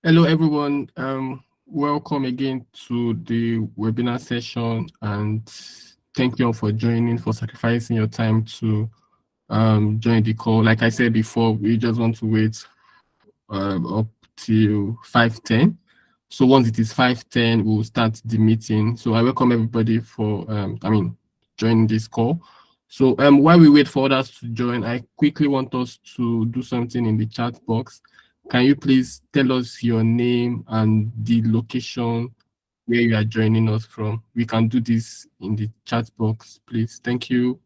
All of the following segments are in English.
Hello, everyone. Welcome again to the webinar session, and thank you all for joining, for sacrificing your time to join the call. Like I said before, we just want to wait up till 5:10. So once it is 5:10, we'll start the meeting. So I welcome everybody for joining this call. So while we wait for others to join, I quickly want us to do something in the chat box. Can you please tell us your name and the location where you are joining us from? We can do this in the chat box, please. Thank you.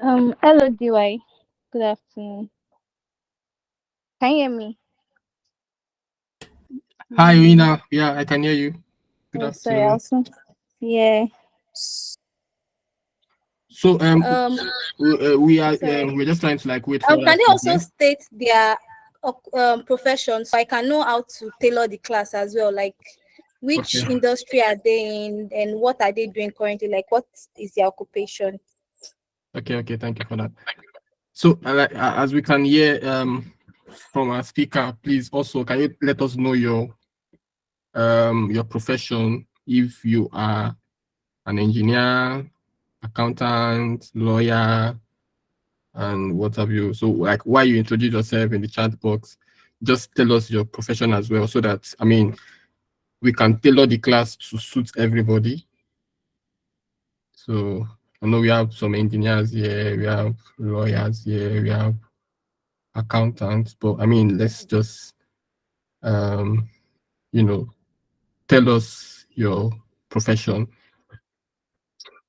Hello, DY. Good afternoon. Can you hear me? Hi, Mm, Rina. Yeah, I can hear you. Good oh, sorry, afternoon. also. Yeah. So Um, we are sorry. we're just trying to like wait for Can others they to also join. state their? profession, so I can know how to tailor the class as well, like which Okay. industry are they in and what are they doing currently, like what is their occupation. Okay. Thank you for that. So, as we can hear from our speaker, please also can you let us know your profession, if you are an engineer, accountant, lawyer, and what have you. So, like, why you introduce yourself in the chat box, just tell us your profession as well, so that we can tailor the class to suit everybody. So, I know we have some engineers here, we have lawyers here, we have accountants, but let's just um, tell us your profession.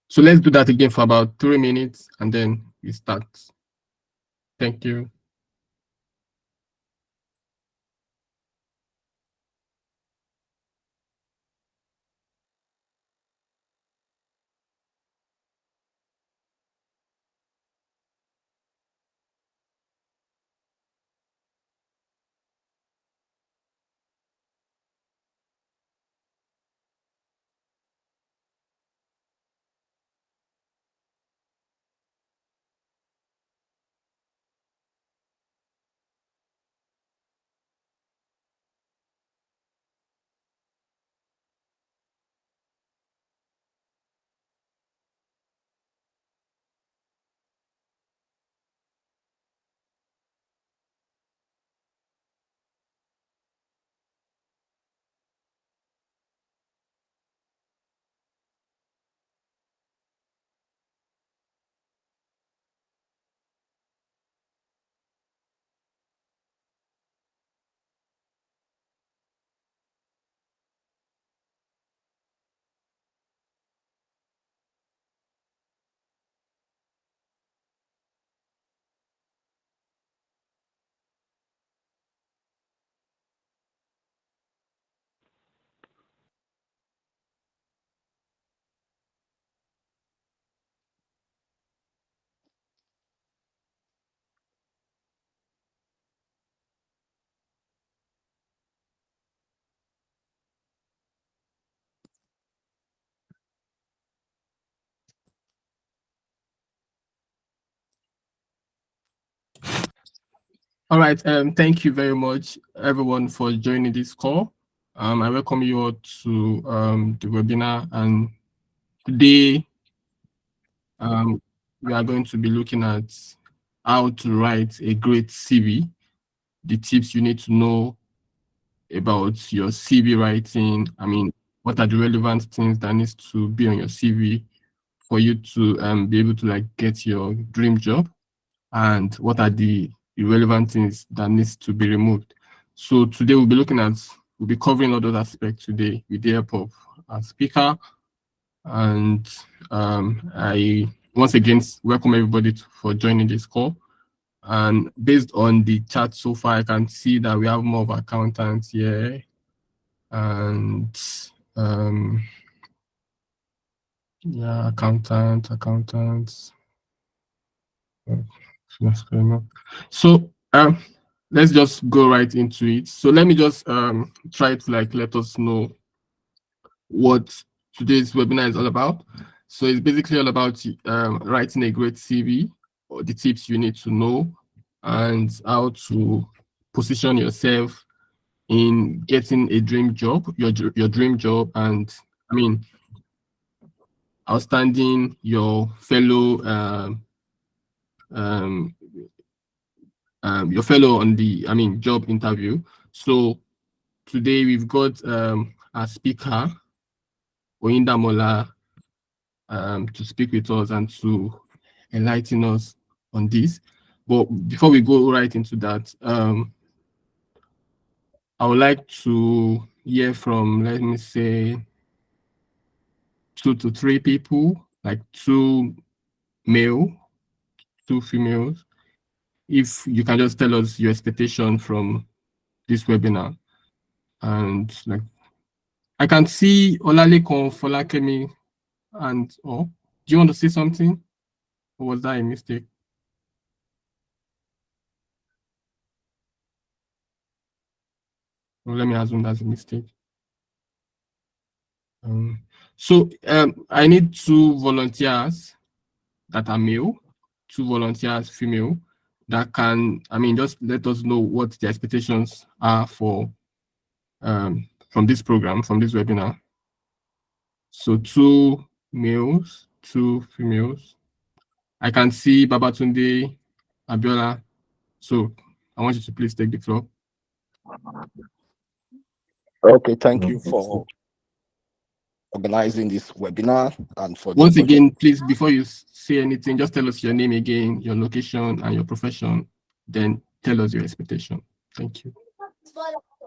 So let's do that again for about 3 minutes and then we start. Thank you. All right. Thank you very much, everyone, for joining this call. I welcome you all to the webinar, and today we are going to be looking at how to write a great CV, the tips you need to know about your CV writing. What are the relevant things that needs to be on your CV for you to be able to like get your dream job, and what are the irrelevant things that needs to be removed. So today we'll be covering all those aspects today with the help of our speaker. And I once again welcome everybody for joining this call. And based on the chat so far, I can see that we have more of accountants here. And yeah, accountants. So let's just go right into it. So let me just try to like let us know what today's webinar is all about. So it's basically all about writing a great CV, or the tips you need to know, and how to position yourself in getting a dream job, your dream job, and outstanding um, your fellow on the job interview. So today we've got our speaker Oyindamola to speak with us and to enlighten us on this. But before we go right into that, I would like to hear from, let me say, 2 to 3 people, like 2 male, 2 females. If you can just tell us your expectation from this webinar. And like I can see Olalekan, Folakemi, and do you want to say something? Or was that a mistake? So let me assume that's a mistake. So I need 2 volunteers that are male, 2 volunteers female, that can, just let us know what the expectations are for from this program, from this webinar. So 2 males, 2 females. I can see Babatunde, Abiola. So I want you to please take the floor. Okay, thank you for organizing this webinar and for the Once opportunity. again, please, before you say anything, just tell us your name again, your location, and your profession. Then tell us your expectation. Thank you.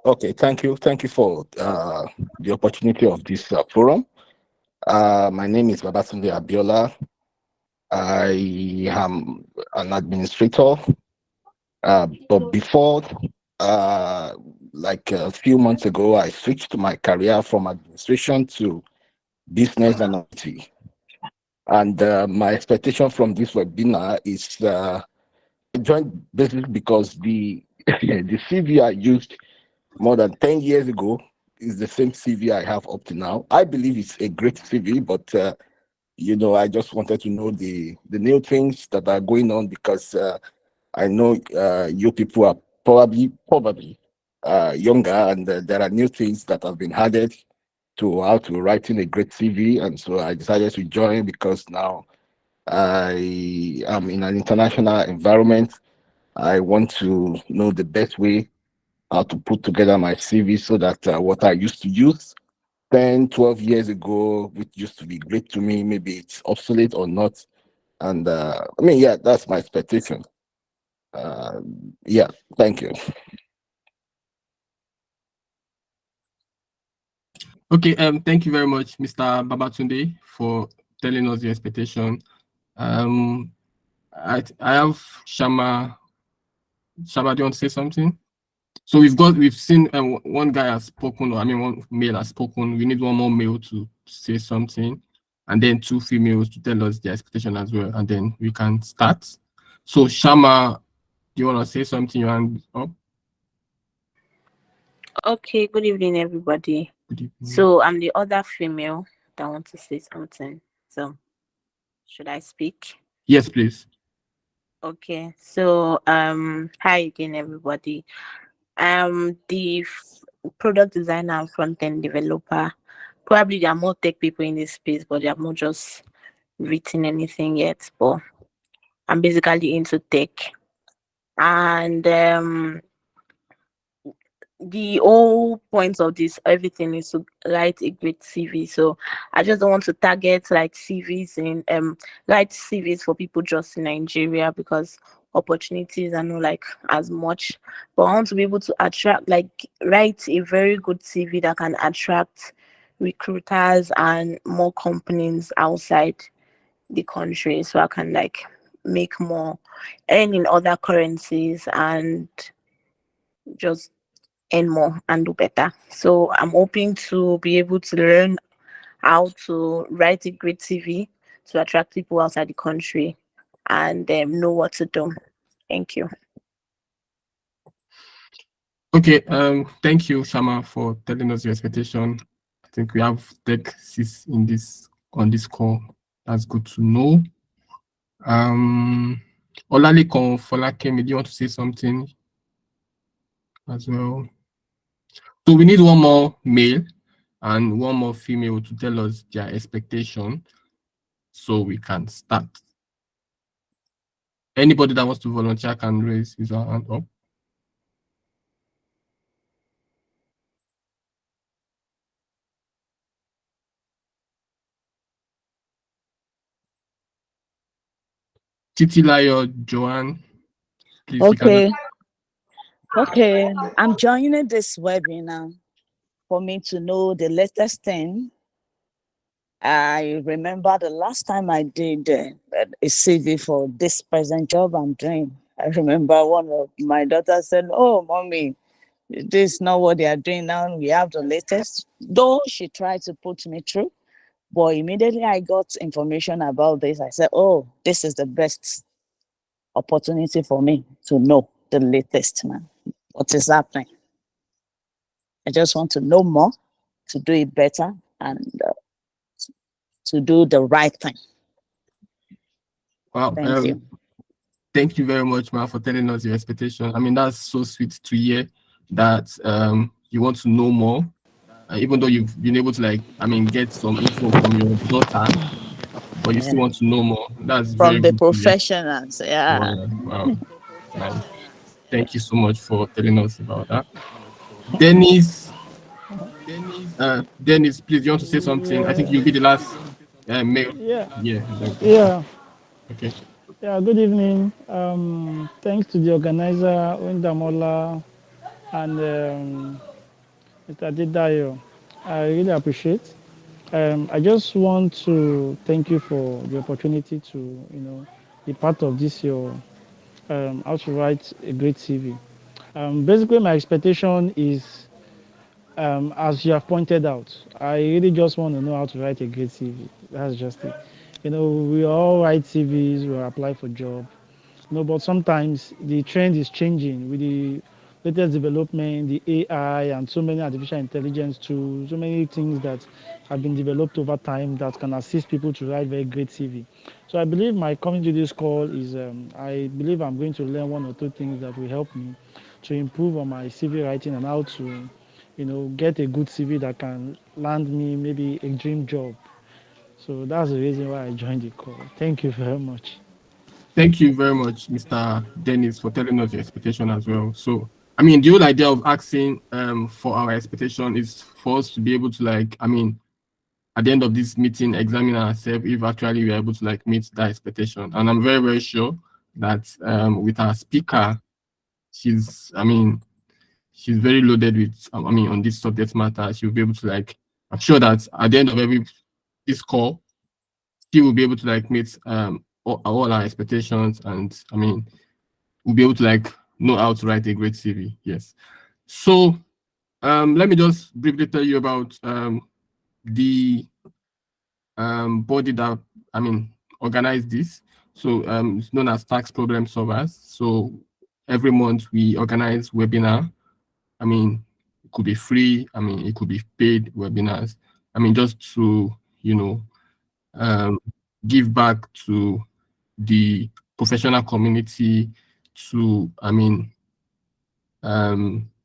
Okay, thank you. Thank you for the opportunity of this forum. My name is Babatunde Abiola. I am an administrator. But before, like a few months ago, I switched my career from administration to business and IT. And my expectation from this webinar is I joined basically because the the CV I used more than 10 years ago is the same CV I have up to now. I believe it's a great CV, but I just wanted to know the new things that are going on because I know you people are probably younger, and there are new things that have been added to how to writing a great CV, and so I decided to join because now I am in an international environment. I want to know the best way how to put together my CV so that what I used to use 10, 12 years ago, which used to be great to me, maybe it's obsolete or not. And yeah, that's my expectation. Yeah, thank you. Okay, thank you very much, Mr. Babatunde, for telling us your expectation. I have Shama. Shama, do you want to say something? So we've seen one guy has spoken, or one male has spoken. We need one more male to say something, and then 2 females to tell us their expectation as well, and then we can start. So Shama, do you want to say something? Your hand up. Okay, good evening, everybody. Good evening. So I'm the other female that wants to say something. So should I speak? Yes, please. Okay. So hi again, everybody. I'm the product designer and front-end developer. Probably there are more tech people in this space, but they have not just written anything yet. But I'm basically into tech. And the whole point of this everything is to write a great CV. So I just don't want to target like CVs in write CVs for people just in Nigeria because opportunities are not like as much. But I want to be able to attract, like, write a very good CV that can attract recruiters and more companies outside the country, so I can like make more, earn in other currencies, and just earn more and do better. So I'm hoping to be able to learn how to write a great CV to attract people outside the country and know what to do. Thank you. Okay, thank you, Shama, for telling us your expectation. I think we have tech sis on this call. That's good to know. Olalekan Folakemi, do you want to say something as well? So we need one more male and one more female to tell us their expectation so we can start. Anybody that wants to volunteer can raise his hand up. Titilayo Joanne, please. Okay. Okay. I'm joining this webinar for me to know the latest thing. I remember the last time I did a CV for this present job I'm doing. I remember one of my daughters said, "Oh, mommy, this is not what they are doing now. We have the latest." Though she tried to put me through, but immediately I got information about this, I said, "Oh, this is the best opportunity for me to know the latest, man. What is happening?" I just want to know more, to do it better, and to do the right thing. Wow. Thank you. Thank you very much, Ma, for telling us your expectation. I mean, that's so sweet to hear that you want to know more, even though you've been able to, like, I mean, get some info from your daughter, but you still want to know more. That's very From the good to hear. professionals, yeah. Wow. Nice. Thank you so much for telling us about that. Dennis, Dennis, please, you want to say something? I think you'll be the last male. Yeah, Yeah. yeah, Okay. yeah. Good evening. Thanks to the organizer, Oyindamola, and Mr. Adeleye. I really appreciate. I just want to thank you for the opportunity to, be part of this your how to write a great CV. Basically, my expectation is, as you have pointed out, I really just want to know how to write a great CV. That's just it. We all write CVs, we apply for job. But sometimes the trend is changing with the latest development, the AI, and so many artificial intelligence tools, so many things that have been developed over time that can assist people to write very great CV. So I believe my coming to this call is, I believe I'm going to learn one or two things that will help me to improve on my CV writing and how to, get a good CV that can land me maybe a dream job. So that's the reason why I joined the call. Thank you very much. Thank you very much, Mr. Dennis, for telling us your expectation as well. So, I mean, the whole idea of asking for our expectation is for us to be able to, like, I mean, at the end of this meeting, examine ourselves if actually we're able to, like, meet that expectation. And I'm very, very sure that with our speaker, she's very loaded with, I mean, on this subject matter. She'll be able to, like, I'm sure that at the end of this call, she will be able to, like, meet all our expectations, and I mean, we'll be able to, like, know how to write a great CV. Yes. So let me just briefly tell you about the body that, I mean, organized this. So it's known as Tax Problem Solvers. So every month we organize webinar. I mean, it could be free. I mean, it could be paid webinars. I mean, just to, give back to the professional community, to, I mean,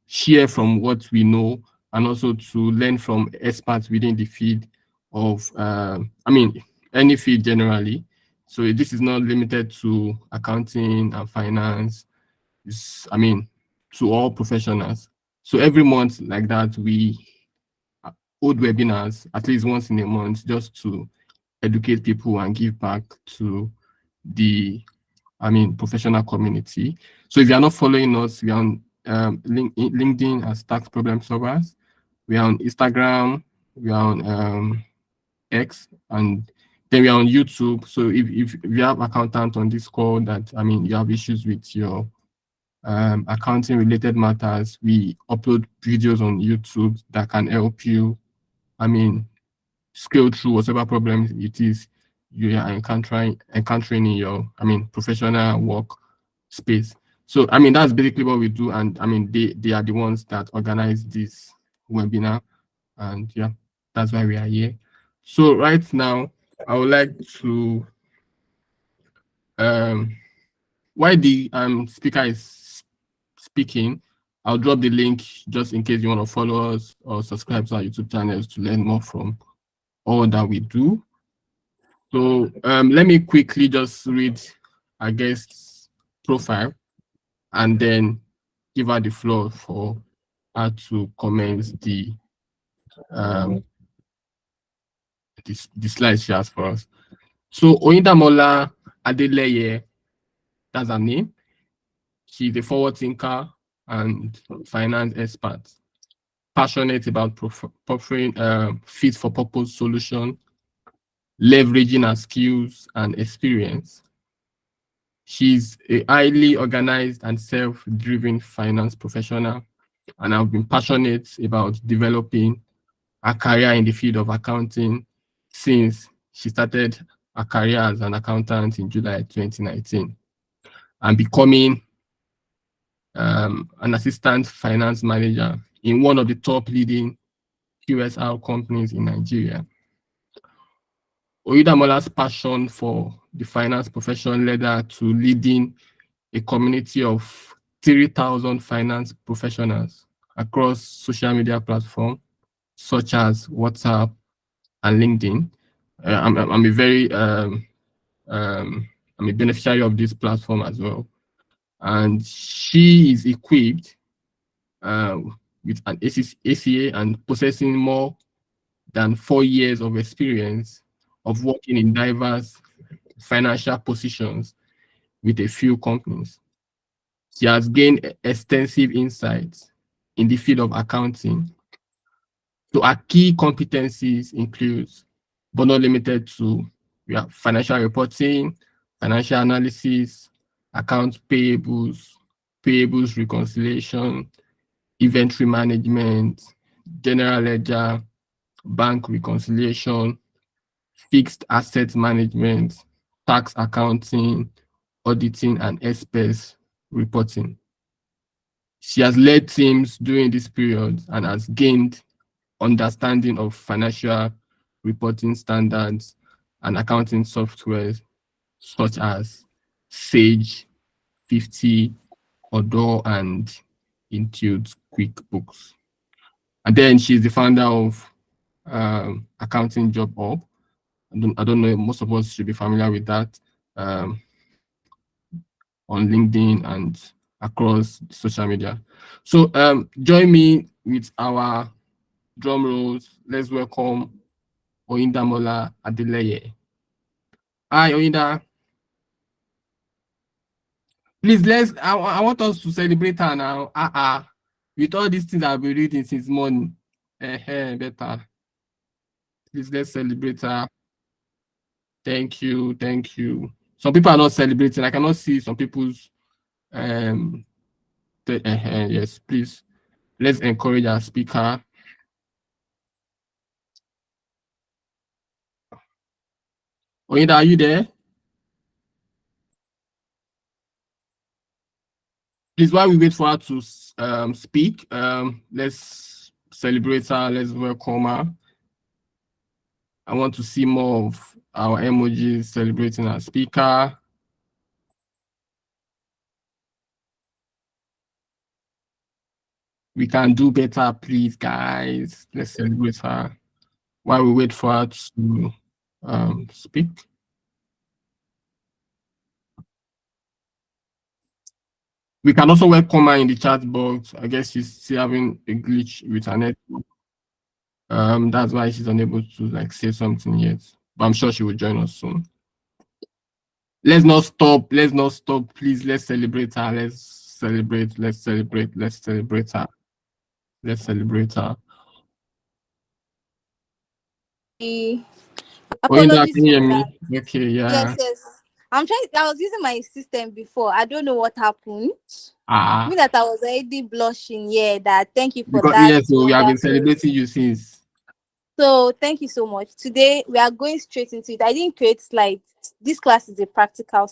share from what we know, and also to learn from experts within the field of, I mean, any field generally. So this is not limited to accounting and finance. It's, I mean, to all professionals. So every month like that, we hold webinars at least once in a month, just to educate people and give back to the, I mean, professional community. So if you are not following us, we are on LinkedIn as Tax Problem Solvers. We are on Instagram. We are on X, and then we are on YouTube. So if you have accountant on this call that, I mean, you have issues with your accounting related matters, we upload videos on YouTube that can help you, I mean, scale through whatever problem it is you are encountering in your, I mean, professional work space. So, I mean, that's basically what we do. And I mean, they are the ones that organize this webinar. And yeah, that's why we are here. So right now, I would like to, while the speaker is speaking, I'll drop the link just in case you want to follow us or subscribe to our YouTube channels to learn more from all that we do. So let me quickly just read our guest's profile and then give her the floor for her to commence the slides she has for us. So Oyindamola Adeleye, that's her name. She's a forward thinker and finance expert, passionate about offering fit for purpose solution, leveraging her skills and experience. She's a highly organized and self-driven finance professional, and I've been passionate about developing a career in the field of accounting since she started her career as an accountant in July 2019, and becoming an assistant finance manager in one of the top leading QSR companies in Nigeria. Oyindamola's passion for the finance profession led her to leading a community of 3,000 finance professionals across social media platforms such as WhatsApp and LinkedIn. I'm a very I'm a beneficiary of this platform as well, and she is equipped with an ACA and possessing more than 4 years of experience of working in diverse financial positions with a few companies. She has gained extensive insights in the field of accounting. So our key competencies include, but not limited to, we have financial reporting, financial analysis, account payables reconciliation, inventory management, general ledger, bank reconciliation, fixed asset management, tax accounting, auditing, and expense reporting. She has led teams during this period and has gained understanding of financial reporting standards and accounting software such as Sage, 50, Odoo, and Intuit QuickBooks. And then she's the founder of Accounting Job Hub. I don't know, most of us should be familiar with that on LinkedIn and across social media. So join me with our drum rolls. Let's welcome Oyindamola Adeleye. Hi, Oyinda. Please, I want us to celebrate her now. With all these things I've been reading since morning. Better. Please, let's celebrate her. Thank you. Some people are not celebrating. I cannot see some people's, yes, please. Let's encourage our speaker. Oyinda, are you there? Please, while we wait for her to speak, let's celebrate her. Let's welcome her. I want to see more of our emojis celebrating our speaker. We can do better, please, guys. Let's celebrate her while we wait for her to speak. We can also welcome her in the chat box. I guess she's still having a glitch with her network. That's why she's unable to say something yet. But I'm sure she will join us soon. Let's not stop. Please, let's celebrate her. Let's celebrate her. Let's celebrate her. Apologies Can you hear for me? that. Okay, yeah. Yes. I was using my system before. I don't know what happened. Ah, Me that I was already blushing. Yeah, that. Thank you for because that. yes, so we have been wonderful. celebrating you since. So thank you so much. Today we are going straight into it. I didn't create slides. This class is a practical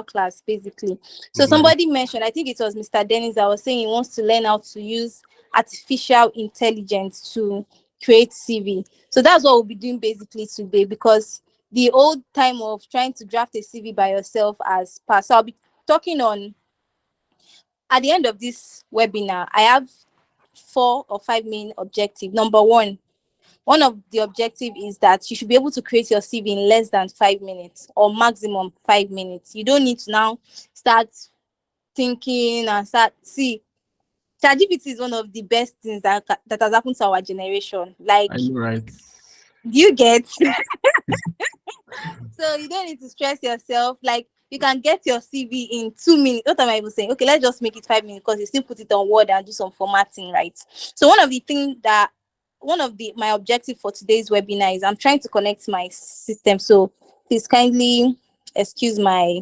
class basically. So somebody mentioned, I think it was Mr. Dennis, that was saying he wants to learn how to use artificial intelligence to create CV. So that's what we'll be doing basically today, because the old time of trying to draft a CV by yourself has passed. So I'll be talking on, at the end of this webinar, I have 4 or 5 main objectives. Number one of the objective is that you should be able to create your CV in less than 5 minutes or maximum 5 minutes. You don't need to now start thinking and see. ChatGPT is one of the best things that has happened to our generation. Like, I know, right? do you get? So you don't need to stress yourself. Like, you can get your CV in 2 minutes. What am I even saying? Okay, let's just make it 5 minutes because you still put it on Word and do some formatting, right? So one of my objective for today's webinar is I'm trying to connect my system. So please kindly excuse my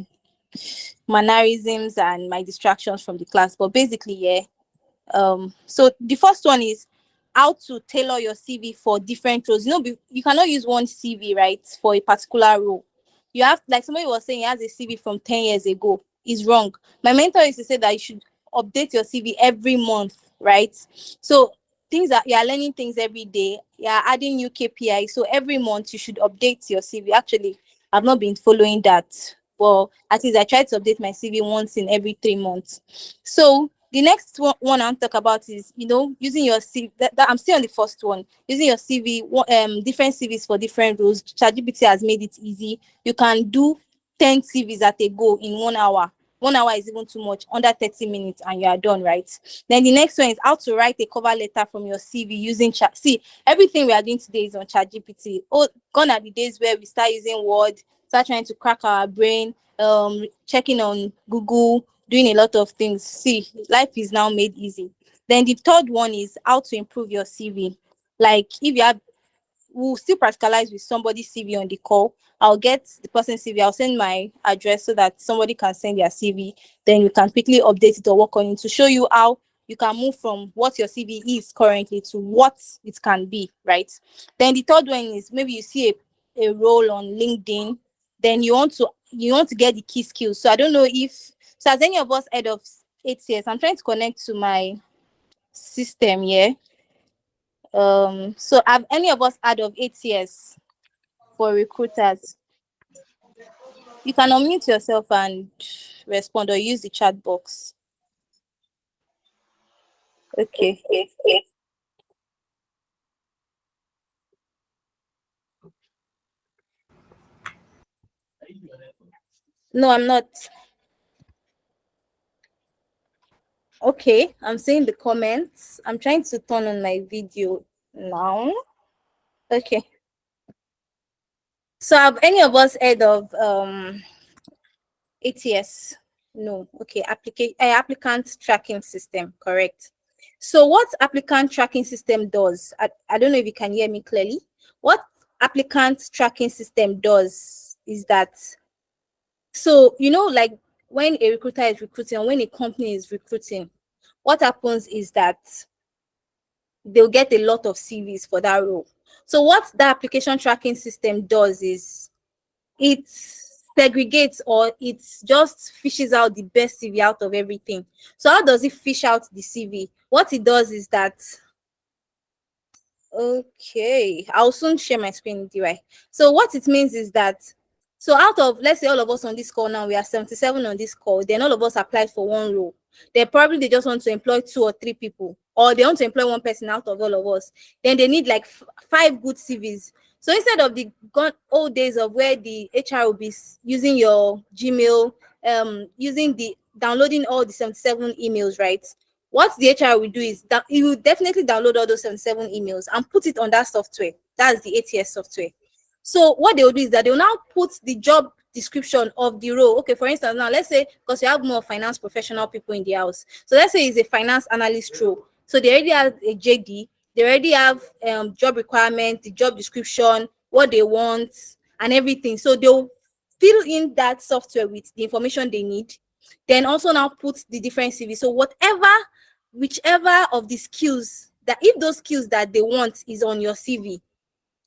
mannerisms and my distractions from the class. But basically, yeah. So the first one is how to tailor your CV for different roles. You cannot use one CV, right, for a particular role. You have, like somebody was saying, he has a CV from 10 years ago. Is wrong. My mentor used to say that you should update your CV every month. right? So things that you are learning things every day, you are adding new KPI. So every month you should update your CV. Actually, I've not been following that. Well, at least I try to update my CV once in every 3 months. So the next one I'll talk about is, using your CV. That I'm still on the first one. Using your CV, different CVs for different roles. ChatGPT has made it easy. You can do 10 CVs at a go in 1 hour. 1 hour is even too much, under 30 minutes, and you are done, right? Then the next one is how to write a cover letter from your CV using chat. See, everything we are doing today is on ChatGPT. Oh, gone are the days where we start using Word, start trying to crack our brain, checking on Google, doing a lot of things. See, life is now made easy. Then the third one is how to improve your CV. Like if you have we'll still practicalize with somebody's CV on the call. I'll get the person's CV. I'll send my address so that somebody can send their CV. Then you can quickly update it or work on it to show you how you can move from what your CV is currently to what it can be, right? Then the third one is maybe you see a role on LinkedIn, then you want to get the key skills. So I don't know if so has any of us heard of ATS? I'm trying to connect to my system here. So have any of us heard of ATS for recruiters? You can unmute yourself and respond or use the chat box. Okay. No, I'm not. Okay, I'm seeing the comments. I'm trying to turn on my video now. Okay. So have any of us heard of ATS? No. Okay, applicant tracking system, correct. So what applicant tracking system does, I don't know if you can hear me clearly. What applicant tracking system does is that, so like when a recruiter is recruiting or when a company is recruiting, what happens is that they'll get a lot of CVs for that role. So what the application tracking system does is it segregates, or it just fishes out the best CV out of everything. So how does it fish out the CV? What it does is that, okay, I'll soon share my screen with you, right? So what it means is that, so out of, let's say all of us on this call now, we are 77 on this call, then all of us applied for one role. They just want to employ 2 or 3 people, or they want to employ one person out of all of us. Then they need like 5 good CVs. So instead of the old days of where the HR will be using your Gmail, using the downloading all the 77 emails, right? What the HR will do is that you will definitely download all those 77 emails and put it on that software. That's the ATS software. So what they will do is that they will now put the job description of the role. Okay, for instance, now let's say, because you have more finance professional people in the house. So let's say it's a finance analyst role. So they already have a JD, they already have job requirements, the job description, what they want, and everything. So they'll fill in that software with the information they need, then also now put the different CV. So whichever of the skills, that if those skills that they want is on your CV,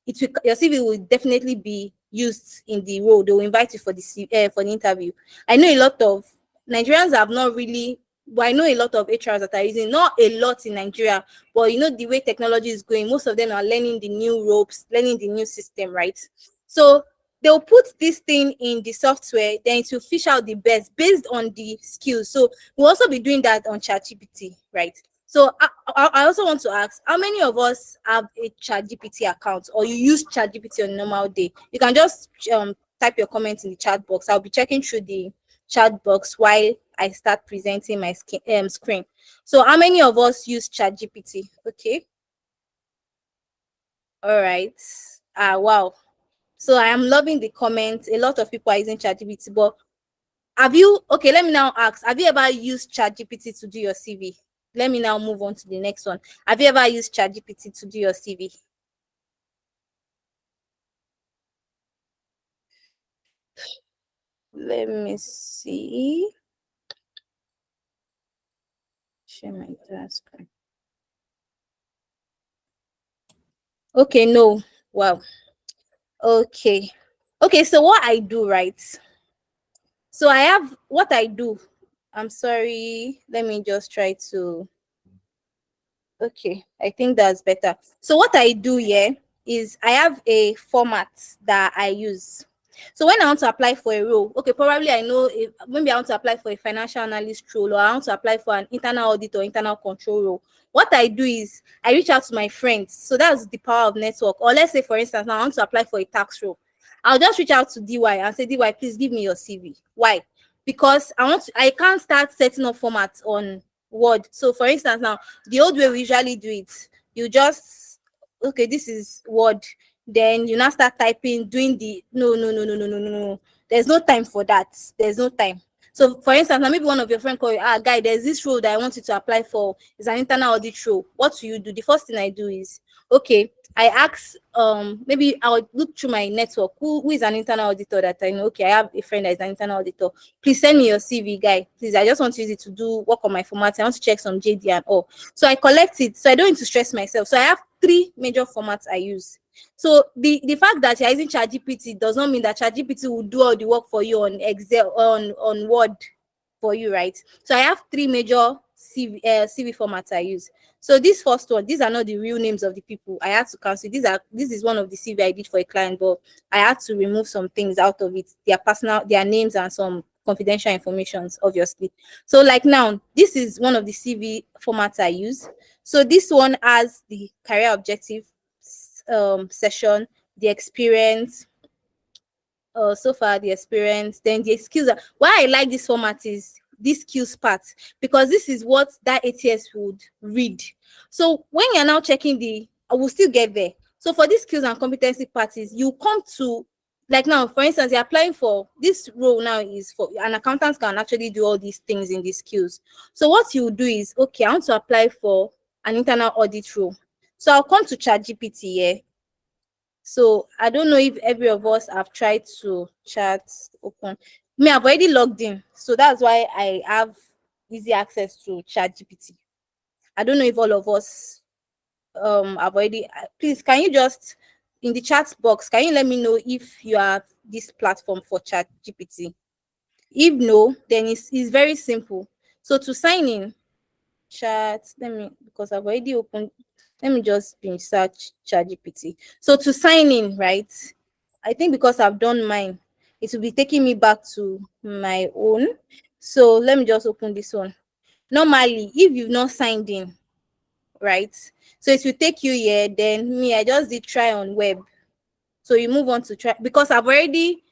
your CV will definitely be used in the role. They will invite you for the interview. I know a lot of Nigerians have not really, but I know a lot of HRs that are using, not a lot in Nigeria, but the way technology is going, most of them are learning the new ropes, learning the new system, right? So they'll put this thing in the software, then it will fish out the best based on the skills. So we'll also be doing that on ChatGPT, right? So I also want to ask, how many of us have a ChatGPT account, or you use ChatGPT on a normal day? You can just type your comments in the chat box. I'll be checking through the chat box while I start presenting my screen. So how many of us use ChatGPT? Okay. All right. Wow. So I am loving the comments. A lot of people are using ChatGPT, but okay, let me now ask, have you ever used ChatGPT to do your CV? Let me now move on to the next one. Have you ever used ChatGPT to do your CV? Let me see. Share my task. Okay, no. Wow. Okay. Okay, so what I do, right? So I have what I do. I'm sorry. Let me just try to Okay, I think that's better. So what I do here is I have a format that I use. So when I want to apply for a role, okay, probably I know if maybe I want to apply for a financial analyst role, or I want to apply for an internal audit or internal control role. What I do is I reach out to my friends. So that's the power of network. Or let's say, for instance, now I want to apply for a tax role. I'll just reach out to DY and say, DY, please give me your CV. Why? Because I can't start setting up formats on Word. So for instance, now the old way we usually do it, you just, okay, this is Word. Then you now start typing, doing the no. There's no time for that. There's no time. So for instance, now maybe one of your friends call you, guy, there's this role that I want you to apply for. It's an internal audit role. What do you do? The first thing I do is, okay, I ask, maybe I'll look through my network. Who is an internal auditor that I know? Okay, I have a friend that is an internal auditor. Please send me your CV, guy. Please, I just want to use it to do work on my format. I want to check some JD and all. So I collect it. So I don't need to stress myself. So I have 3 major formats I use. So the fact that you're using ChatGPT does not mean that ChatGPT will do all the work for you on Excel, on Word for you, right? So I have 3 major CV formats I use. So this first one, these are not the real names of the people. I had to cancel. This is one of the CV I did for a client, but I had to remove some things out of it. Their names and some confidential informations, obviously. So like now, this is one of the CV formats I use. So this one has the career objective session, the experience, so far the experience, then the skills. Why I like this format is this skills part, because this is what that ATS would read. So when you're now checking I will still get there. So for these skills and competency parties, you come to, like now, for instance, you're applying for this role now is for an accountant can actually do all these things in these skills. So what you do is, okay, I want to apply for an internal audit role. So I'll come to ChatGPT here. So I don't know if every of us have tried to chat open. Me, I've already logged in. So that's why I have easy access to ChatGPT. I don't know if all of us have already. Please, can you just in the chat box, can you let me know if you have this platform for ChatGPT? If no, then it's very simple. So to sign in, because I've already opened, let me just search ChatGPT. So to sign in, right? I think because I've done mine, it will be taking me back to my own. So let me just open this one. Normally, if you've not signed in, right? So it will take you here. Then I just did try on web. So you move on to try, because I've already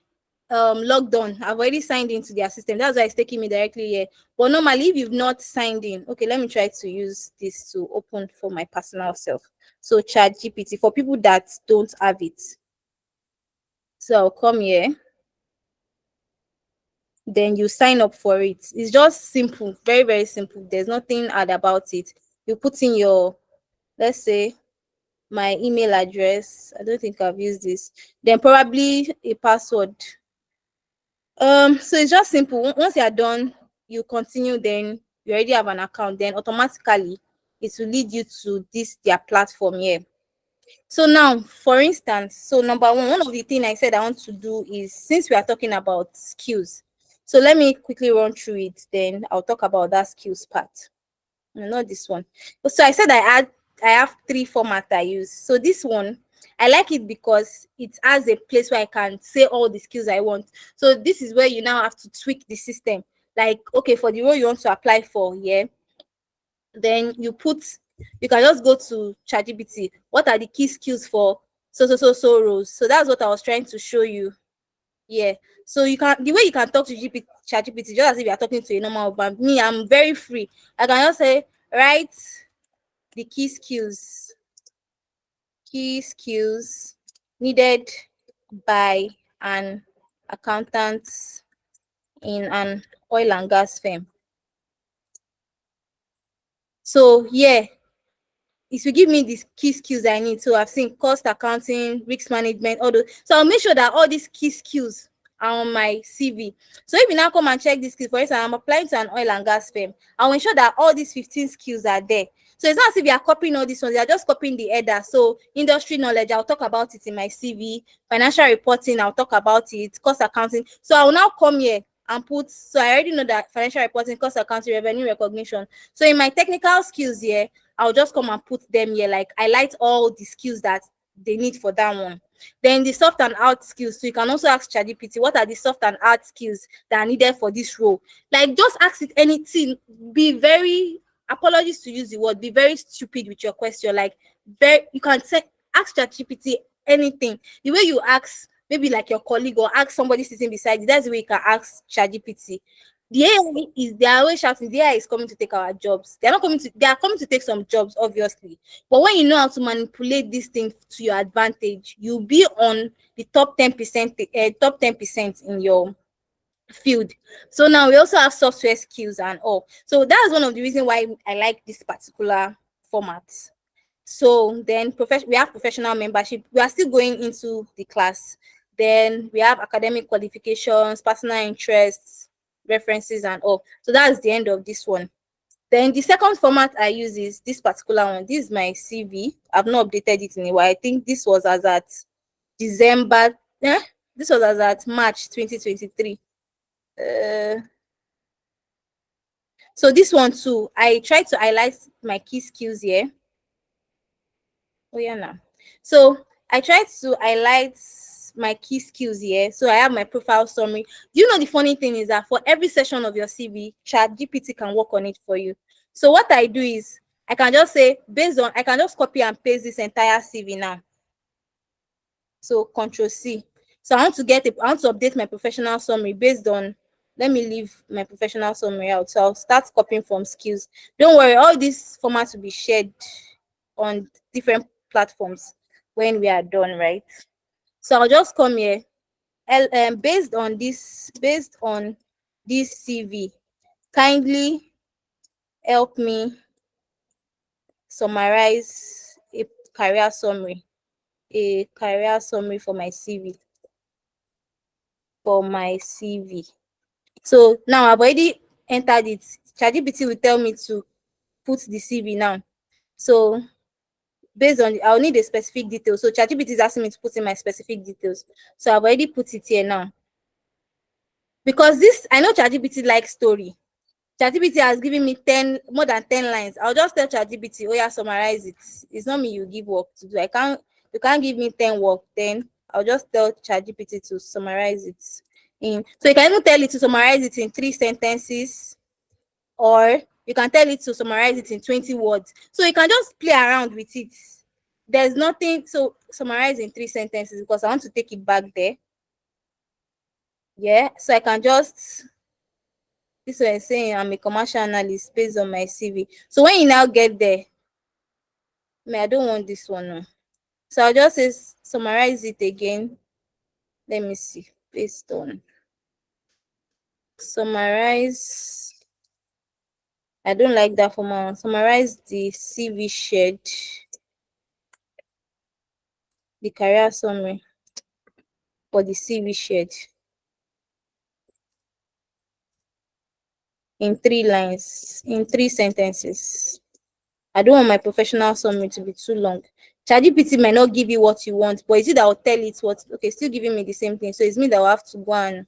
logged on. I've already signed into their system. That's why it's taking me directly here. But normally, if you've not signed in, okay, let me try to use this to open for my personal self. So ChatGPT for people that don't have it. So I'll come here. Then you sign up for it. It's just simple, very, very simple. There's nothing hard about it. You put in your, let's say, my email address. I don't think I've used this. Then probably a password. So it's just simple. Once you are done, you continue, then you already have an account, then automatically it will lead you to their platform here. So now, for instance, so number one of the things I said I want to do is, since we are talking about skills, so let me quickly run through it, then I'll talk about that skills part. No, not this one. So I said I have 3 formats I use. So this one, I like it because it has a place where I can say all the skills I want. So this is where you now have to tweak the system. Like, okay, for the role you want to apply for, yeah, then you can just go to ChatGPT. What are the key skills for so roles? So that's what I was trying to show you. Yeah. So the way you can talk to ChatGPT, just as if you are talking to a normal, but me, I'm very free. I can just say, write the key skills needed by an accountant in an oil and gas firm. So yeah, it will give me these key skills I need. So I've seen cost accounting, risk management, all those. So I'll make sure that all these key skills are on my CV. So if you now come and check this skills, for instance, I'm applying to an oil and gas firm, I'll ensure that all these 15 skills are there. So it's not as if you are copying all these ones, you are just copying the header. So industry knowledge, I'll talk about it in my CV. Financial reporting, I'll talk about it. Cost accounting. So I will now come here and put, so I already know that financial reporting, cost accounting, revenue recognition. So in my technical skills here, I'll just come and put them here, like highlight all the skills that they need for that one. Then the soft and hard skills, so you can also ask ChatGPT, what are the soft and hard skills that are needed for this role? Like, just ask it anything. Be very, apologies to use the word, be very stupid with your question. Like, you can say, ask ChatGPT anything. The way you ask maybe like your colleague or ask somebody sitting beside you, that's the way you can ask ChatGPT. The AI is, they are always shouting, the AI is coming to take our jobs. They are coming to take some jobs, obviously. But when you know how to manipulate this thing to your advantage, you'll be on the top 10% in your field. So now we also have software skills and all. So that's one of the reasons why I like this particular format. So then we have professional membership. We are still going into the class. Then we have academic qualifications, personal interests, references, and all. So that's the end of this one. Then the second format I use is this particular one. This is my CV. I've not updated it in a while. I think this was as at December. This was as at March 2023. So this one too, I tried to highlight my key skills here. Oh yeah, now. So I tried to highlight my key skills here. So I have my profile summary. Do you know the funny thing is that for every section of your CV, ChatGPT can work on it for you. So what I do is I can just say, I can just copy and paste this entire CV now. So Control C. So I want to update my professional summary based on, let me leave my professional summary out. So I'll start copying from skills. Don't worry, all these formats will be shared on different platforms when we are done, right? So I'll just come here, based on this CV, kindly help me summarize a career summary for my CV. So now I've already entered it. ChatGPT will tell me to put the CV now. So based on, I'll need a specific detail. So ChatGPT is asking me to put in my specific details. So I've already put it here now. Because I know ChatGPT likes story. ChatGPT has given me more than 10 lines. I'll just tell ChatGPT, oh yeah, summarize it. It's not me you give work to do. You can't give me 10 work. Then I'll just tell ChatGPT to summarize it. So you can even tell it to summarize it in 3 sentences, or you can tell it to summarize it in 20 words. So you can just play around with it. There's nothing, so summarize in 3 sentences because I want to take it back there. Yeah, so I can just, this way saying I'm a commercial analyst based on my CV. So when you now get there, I don't want this one. No. So I'll just say summarize it again. Let me see, based on summarize. I don't like that format. Summarize the CV shared, the career summary for the CV shared in 3 lines, in 3 sentences. I don't want my professional summary to be too long. ChatGPT might not give you what you want, but it's you that will tell it what, okay, still giving me the same thing. So it's me that will have to go and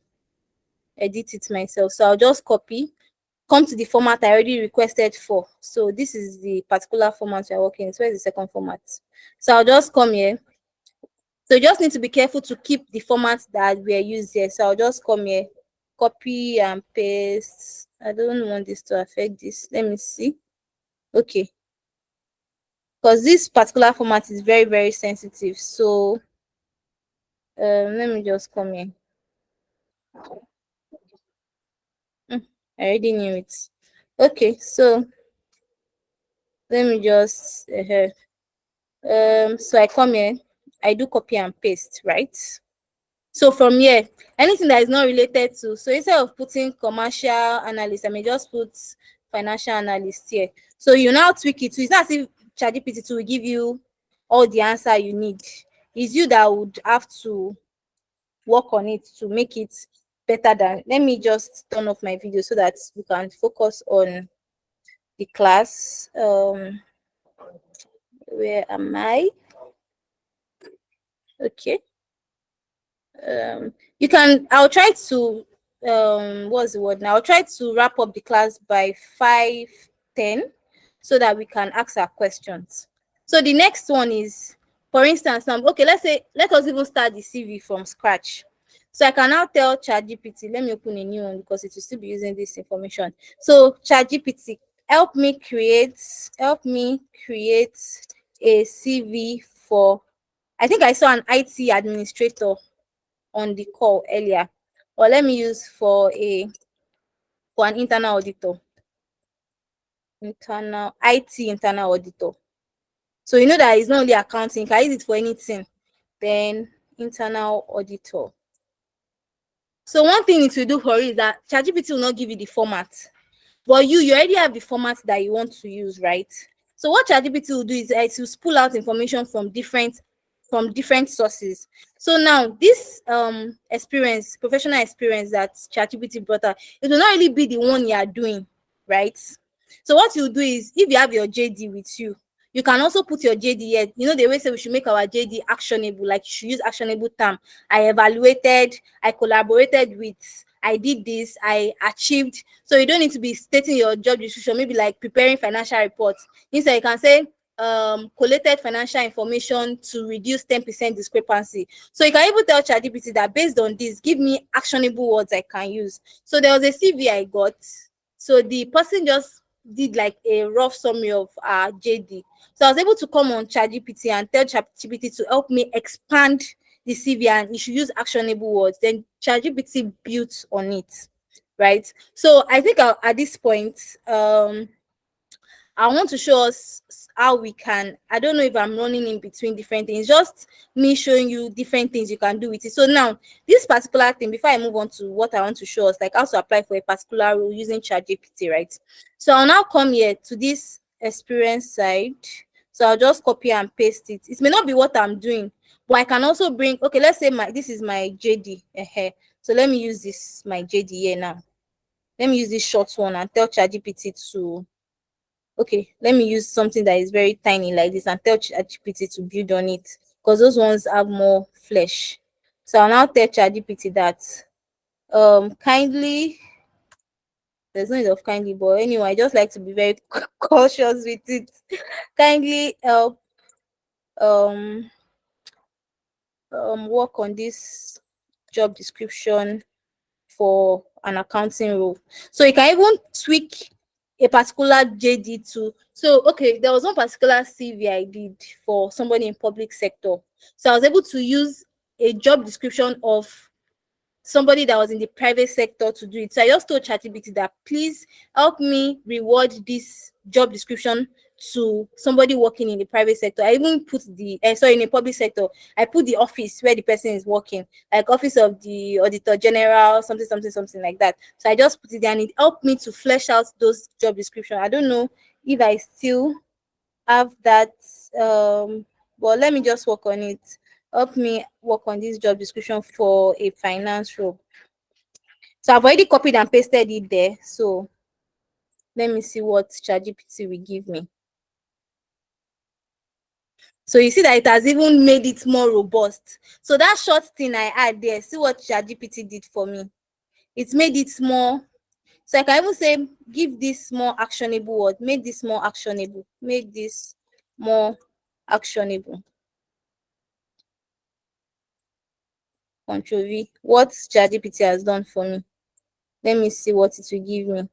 edit it myself. So I'll just copy, come to the format I already requested for. So this is the particular format we're working in. So where's the second format? So I'll just come here. So you just need to be careful to keep the formats that we are used here. So I'll just come here, copy and paste. I don't want this to affect this. Let me see. Okay. Because this particular format is very, very sensitive. So let me just come in. I already knew it. Okay, so let me just so I come here, I do copy and paste, right? So from here, anything that is not related to, so instead of putting commercial analyst, I may just put financial analyst here. So you now tweak it. So it's not as if ChatGPT will give you all the answer you need. It's you that would have to work on it to make it better than. Let me just turn off my video so that we can focus on the class. Where am I? Okay. You can, I'll try to what's the word now? I'll try to wrap up the class by 5:10. so that we can ask our questions. So the next one is, for instance, okay, let us even start the CV from scratch. So I can now tell ChatGPT, let me open a new one because it will still be using this information. So ChatGPT, help me create a CV for, I think I saw an IT administrator on the call earlier, or let me use for an internal auditor, internal auditor. So you know that it's not only accounting, you can use it for anything. Then internal auditor. So one thing it will do for you is that ChatGPT will not give you the format, but you already have the format that you want to use, right? So what ChatGPT will do is it will pull out information from different sources. So now this professional experience that ChatGPT brought out, it will not really be the one you are doing, right? So what you do is, if you have your JD with you, you can also put your JD here. You know, they always say we should make our JD actionable, like you should use actionable term. I evaluated, I collaborated with, I did this, I achieved. So you don't need to be stating your job description, maybe like preparing financial reports. Instead, you can say collated financial information to reduce 10% discrepancy. So you can even tell ChatGPT that based on this, give me actionable words I can use. So there was a CV I got. So the person just did like a rough summary of JD. So I was able to come on ChatGPT and tell ChatGPT to help me expand the CV, and you should use actionable words. Then ChatGPT built on it, right? So I think at this point, I want to show us how we can, I don't know if I'm running in between different things, just me showing you different things you can do with it. So now, this particular thing, before I move on to what I want to show us, like how to apply for a particular role using ChatGPT, right? So I'll now come here to this experience side. So I'll just copy and paste it. It may not be what I'm doing, but I can also bring, okay, let's say this is my JD. So let me use this, my JD here now. Let me use this short one and tell ChatGPT to, okay, let me use something that is very tiny like this and tell ChatGPT to build on it, because those ones have more flesh. So I'll now tell ChatGPT that kindly, there's no need of kindly, but anyway, I just like to be very cautious with it. Kindly help work on this job description for an accounting role. So you can even tweak a particular JD to, so okay, there was one particular CV I did for somebody in public sector. So I was able to use a job description of somebody that was in the private sector to do it. So I just told ChatGPT that please help me reward this job description to somebody working in the private sector. I even put the in a public sector, I put the office where the person is working, like office of the auditor general, something like that. So I just put it there and it helped me to flesh out those job description. I don't know if I still have that, but let me just work on it. Help me work on this job description for a finance role. So I've already copied and pasted it there. So let me see what ChatGPT will give me. So you see that it has even made it more robust. So that short thing I had there, see what ChatGPT did for me. It's made it more. So I can even say, give this more actionable word, make this more actionable, make this more actionable. Control V. What ChatGPT has done for me. Let me see what it will give me.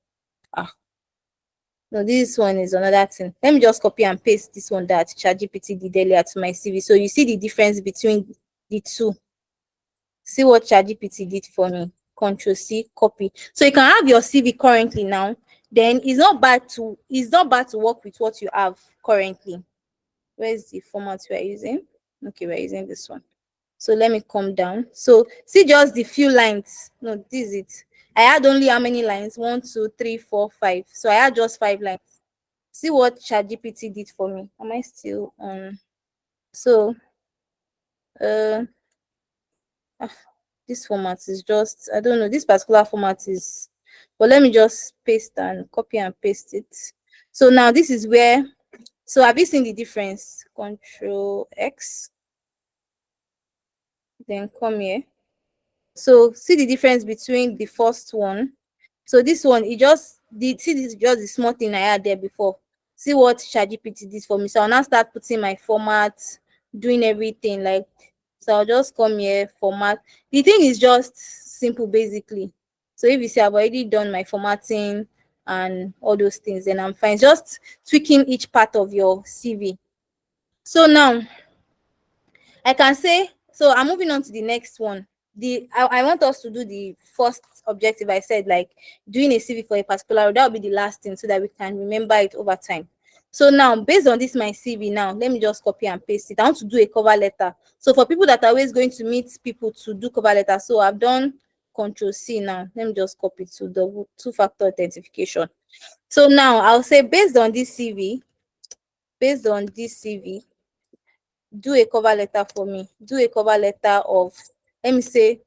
No, this one is another thing. Let me just copy and paste this one that ChatGPT did earlier to my CV. So you see the difference between the two. See what ChatGPT did for me. Control C, copy. So you can have your CV currently now. Then it's not bad to work with what you have currently. Where's the format we are using? Okay, we're using this one. So let me come down. So see just the few lines. No, this is it. I had only how many lines? 1, 2, 3, 4, 5. So I had just 5 lines. See what ChatGPT did for me. Am I still on? So this format is just, I don't know, this particular format is, but let me just paste and copy and paste it. So now this is where, so have you seen the difference? Control X, then come here. So see the difference between the first one. So this one, it just, see this is just the small thing I had there before. see what ChatGPT did for me. So I'll now start putting my format, doing everything like. So I'll just come here, format. The thing is just simple, basically. So if you see I've already done my formatting and all those things, then I'm fine. Just tweaking each part of your CV. So now I can say, so I'm moving on to the next one. I want us to do the first objective. I said, like, doing a CV for a particular, that will be the last thing so that we can remember it over time. So now, based on this my CV now, let me just copy and paste it. I want to do a cover letter. So for people that are always going to meet people to do cover letter, so I've done Control C now. Let me just copy to the two-factor authentication. So now I'll say, based on this CV, do a cover letter for me. Do a cover letter of, let me say,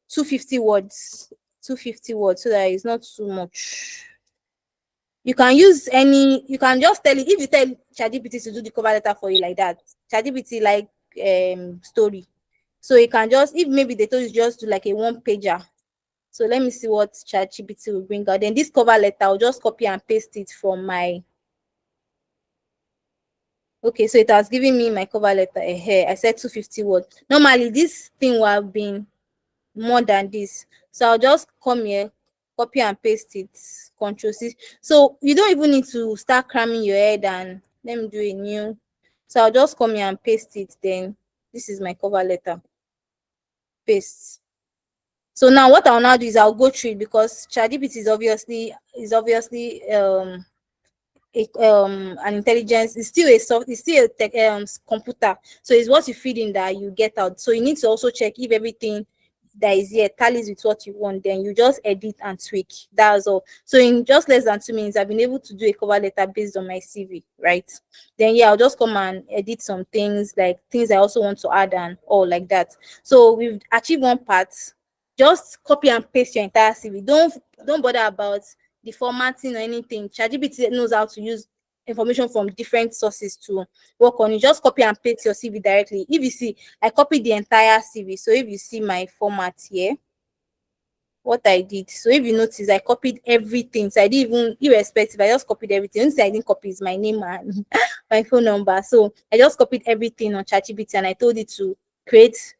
250 words. 250 words, so that it's not too much. You can use any, you can just tell it, if you tell ChatGPT to do the cover letter for you like that, ChatGPT like story. So you can just, if maybe they told you just do like a one pager. So let me see what ChatGPT will bring out. Then this cover letter, I'll just copy and paste it from my. Okay, so it has given me my cover letter here. I said 250 words. Normally, this thing will have been more than this. So I'll just come here, copy and paste it, Control C. So you don't even need to start cramming your head and let me do a new. So I'll just come here and paste it. Then this is my cover letter. Paste. So now what I'll now do is I'll go through it because ChatGPT is obviously an intelligence. It's still it's still a tech, computer. So it's what you feed in that you get out. So you need to also check if everything that is here tallies with what you want. Then you just edit and tweak. That's all. So in just less than 2 minutes, I've been able to do a cover letter based on my CV, right? Then yeah, I'll just come and edit some things, like things I also want to add and all like that. So we've achieved one part. Just copy and paste your entire CV. Don't bother about the formatting or anything. ChatGPT knows how to use information from different sources to work on it. Just copy and paste your CV directly. If you see, I copied the entire CV. So if you see my format here, what I did. So if you notice, I copied everything. So I didn't even, irrespective, I just copied everything. Only thing I didn't copy is my name and my phone number. So I just copied everything on ChatGPT and I told it to create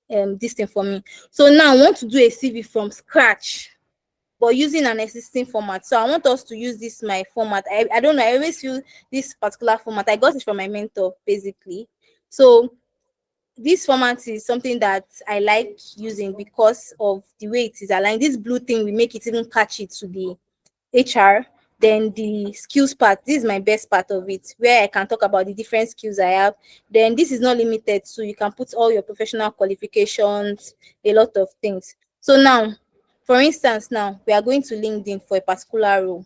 this thing for me. So now I want to do a CV from scratch, but using an existing format. So I want us to use this my format. I don't know, I always feel this particular format. I got it from my mentor, basically. So this format is something that I like using because of the way it is aligned. This blue thing will make it even catchy to the HR. Then the skills part, this is my best part of it, where I can talk about the different skills I have. Then this is not limited, so you can put all your professional qualifications, a lot of things. So now, for instance, now we are going to LinkedIn for a particular role.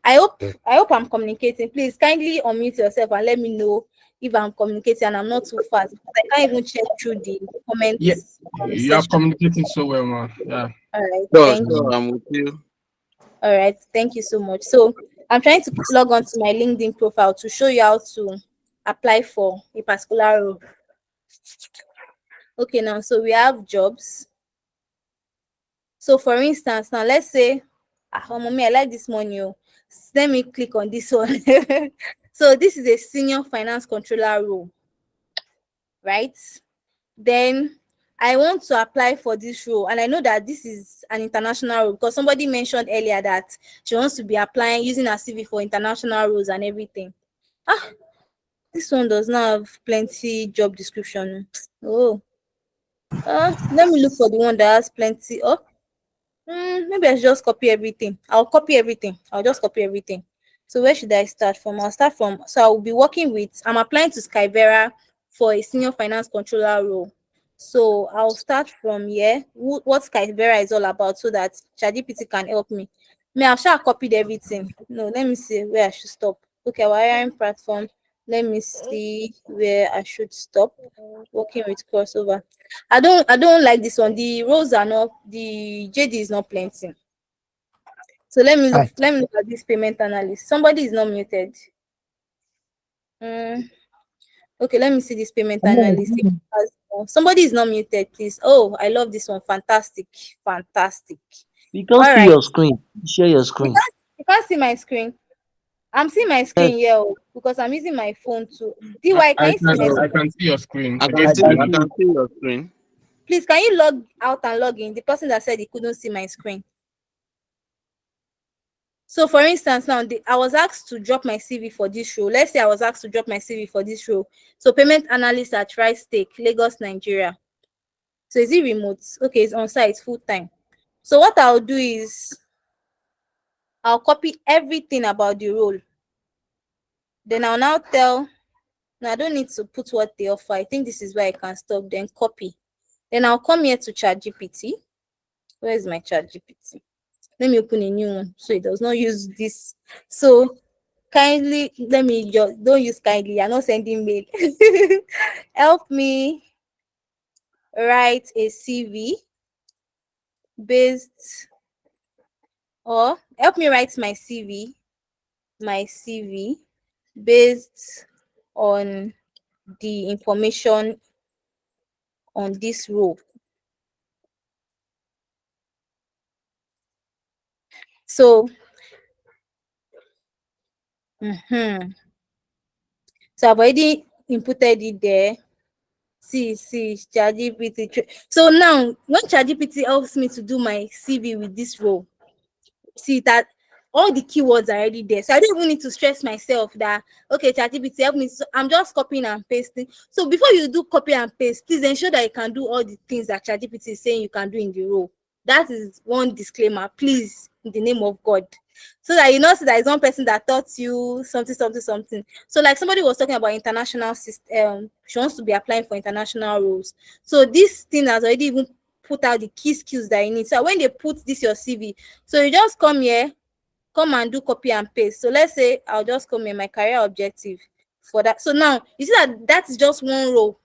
I hope I'm communicating. Please kindly unmute yourself and let me know if I'm communicating and I'm not too fast, because I can't even check through the comments. Yeah, you are section. communicating so well, man. Yeah. All right, Sure, thank you. sure, I'm with you. All right, thank you so much. So I'm trying to log on to my LinkedIn profile to show you how to apply for a particular role. Okay, now so we have jobs. So for instance, now let's say, mommy, I like this money. Let me click on this one. So this is a senior finance controller role, right? Then I want to apply for this role, and I know that this is an international role because somebody mentioned earlier that she wants to be applying using her CV for international roles and everything. This one does not have plenty job description. Oh, let me look for the one that has plenty. Oh, maybe I should just copy everything. I'll copy everything. I'll just copy everything. So where should I start from? I'll start from, so I'll be working with, I'm applying to Skyvera for a senior finance controller role. So I'll start from here, what Skyvera is all about, so that ChatGPT can help me. I've sure copied everything. No, let me see where I should stop. Okay, our hiring platform. Let me see where I should stop. Working with crossover. I don't like this one. The rows are not, the JD is not plenty. So let me look at this payment analyst. Somebody is not muted. Okay, let me see this payment analyst. Somebody is not muted, please. Oh, I love this one. Fantastic. Fantastic. You can't All see right. your screen. Share your screen. You can't see my screen. I'm seeing my Yes, screen here because I'm using my phone too. I, DY, can I you see my can I screen? can see your screen. I I can can see see the I link. can see your screen. Please, can you log out and log in? The person that said he couldn't see my screen. So, for instance, now I was asked to drop my CV for this role. Let's say I was asked to drop my CV for this role. So, payment analyst at Rice Stake, Lagos, Nigeria. So, is it remote? Okay, it's on site full time. So, what I'll do is I'll copy everything about the role. Then I'll now tell. No, I don't need to put what they offer. I think this is where I can stop. Then copy. Then I'll come here to ChatGPT. Where is my ChatGPT? Let me open a new one so it does not use this. So kindly, let me just don't use kindly. You're not sending mail. Help me write a CV based, or help me write my CV based on the information on this role. So, so I've already inputted it there. See, ChatGPT. So now, when ChatGPT helps me to do my CV with this role, see that all the keywords are already there. So I don't even need to stress myself that, okay, ChatGPT help me. So I'm just copying and pasting. So before you do copy and paste, please ensure that you can do all the things that ChatGPT is saying you can do in the role. That is one disclaimer, please, in the name of God. So that you know, so there is one person that taught you something. So like somebody was talking about international system, she wants to be applying for international roles. So this thing has already even put out the key skills that you need. So when they put this your CV, so you just come here, come and do copy and paste. So let's say I'll just come in my career objective for that. So now you see that is just one role,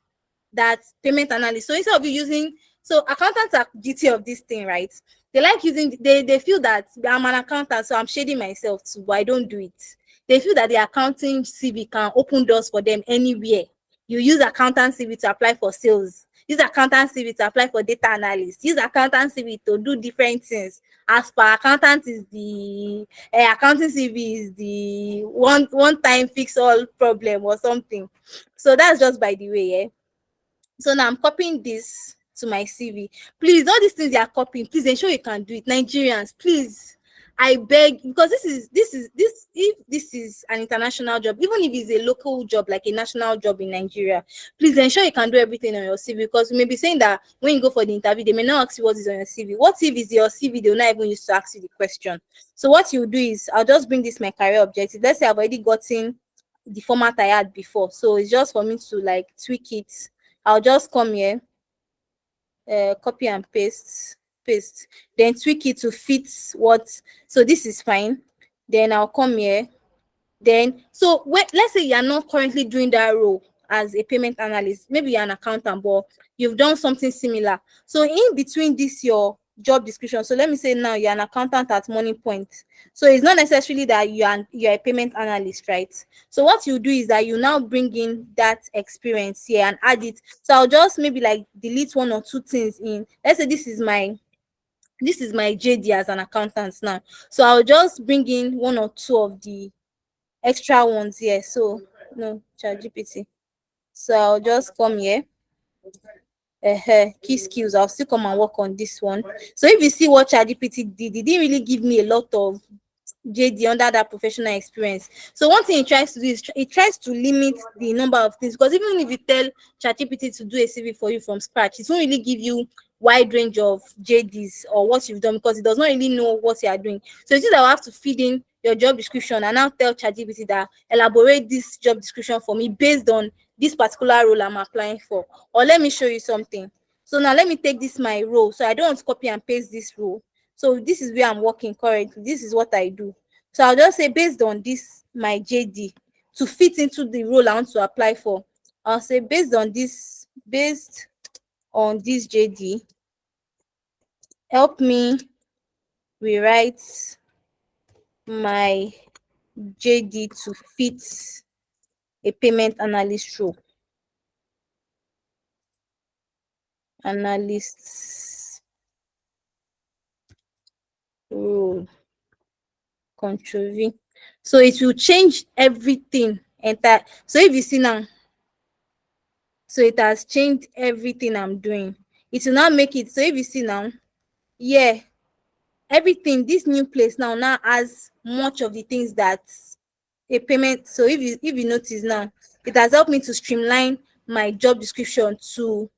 that payment analyst. So instead of you using, so accountants are guilty of this thing, right? They like using, they feel that I'm an accountant, so I'm shading myself too, but I don't do it. They feel that the accounting CV can open doors for them anywhere. You use accountant CV to apply for sales, use accountant CV to apply for data analyst, use accountant CV to do different things. As per accountant is the accounting CV is the one time fix all problem or something. So that's just by the way, yeah. So now I'm copying this to my CV. Please, all these things you are copying, please ensure you can do it. Nigerians, please, I beg, because if this is an international job, even if it's a local job like a national job in Nigeria, please ensure you can do everything on your CV, because you may be saying that when you go for the interview, they may not ask you what is on your CV. What if it's your CV, they'll not even use to ask you the question. So what you do is, I'll just bring this my career objective. Let's say I've already gotten the format I had before. So it's just for me to like tweak it. I'll just come here, copy and paste, then tweak it to fit what. So this is fine. Then I'll come here. Then, so let's say you're not currently doing that role as a payment analyst, maybe you're an accountant, but you've done something similar. So in between this, your job description. So let me say now you're an accountant at Money Point. So it's not necessarily that you're a payment analyst, right? So what you do is that you now bring in that experience here and add it. So I'll just maybe like delete one or two things in. Let's say this is my JD as an accountant now. So I'll just bring in one or two of the extra ones here. So no, ChatGPT. So I'll just come here. Key skills. I'll still come and work on this one. So if you see what ChatGPT did, it didn't really give me a lot of JD under that professional experience. So one thing it tries to do is it tries to limit the number of things, because even if you tell ChatGPT to do a CV for you from scratch, it won't really give you wide range of JDs or what you've done, because it does not really know what you are doing. So it is that I have to feed in your job description and now tell ChatGPT that elaborate this job description for me based on this particular role I'm applying for. Or let me show you something. So now let me take this my role. So I don't want to copy and paste this role. So this is where I'm working currently. This is what I do. So I'll just say based on this, my JD, to fit into the role I want to apply for. I'll say based on this JD, help me rewrite my JD to fit a payment analyst role. Analysts Oh, Control V. So it will change everything. So if you see now, so it has changed everything I'm doing. It will now make it. So if you see now, yeah, everything, this new place now has much of the things that a payment. So if you notice now, it has helped me to streamline my job description to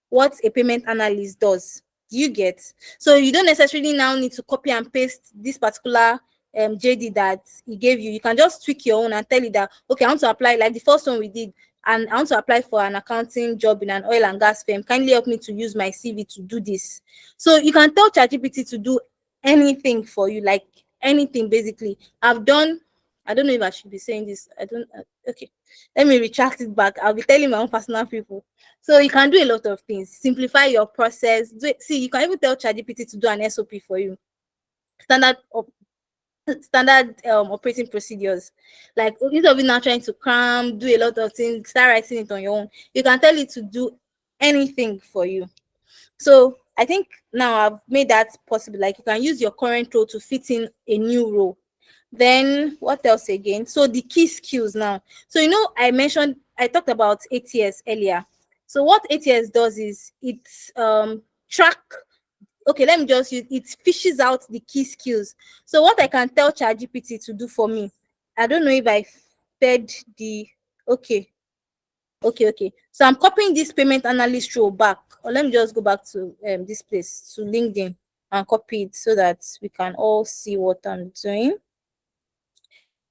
what a payment analyst does. Do you get? So you don't necessarily now need to copy and paste this particular JD that he gave you. You can just tweak your own and tell it that, okay, I want to apply like the first one we did, and I want to apply for an accounting job in an oil and gas firm. Kindly help me to use my CV to do this. So you can tell ChatGPT to do anything for you, like anything basically. I don't know if I should be saying this. I don't. Okay, let me retract it back. I'll be telling my own personal people. So you can do a lot of things. Simplify your process. See, you can even tell ChatGPT to do an SOP for you. Standard operating procedures. Like instead of you now trying to cram, do a lot of things, start writing it on your own. You can tell it to do anything for you. So I think now I've made that possible. Like you can use your current role to fit in a new role. Then what else again? So the key skills now. So I talked about ATS earlier. So what ATS does is it's track. Okay, let me just use it fishes out the key skills. So what I can tell ChatGPT to do for me, I don't know if I fed the okay. So I'm copying this payment analyst role back. Or let me just go back to this place, to LinkedIn, and copy it so that we can all see what I'm doing.